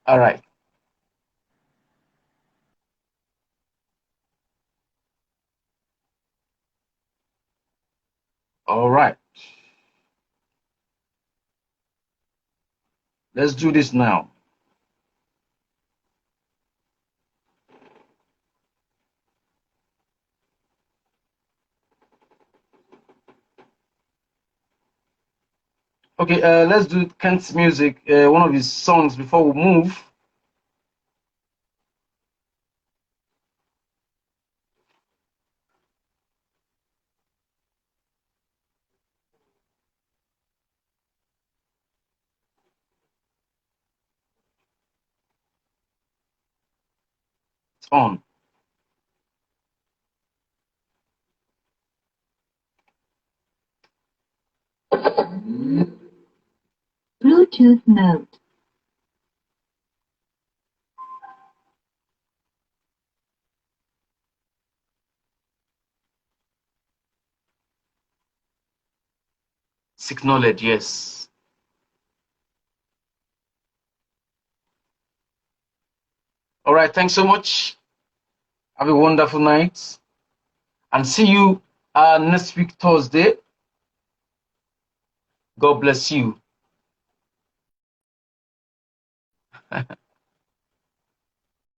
All right. All right. Let's do this now. Okay, let's do Kent's music, one of his songs before we move. It's on. Bluetooth mode. Seek knowledge, yes. All right, thanks so much. Have a wonderful night. And see you next week, Thursday. God bless you.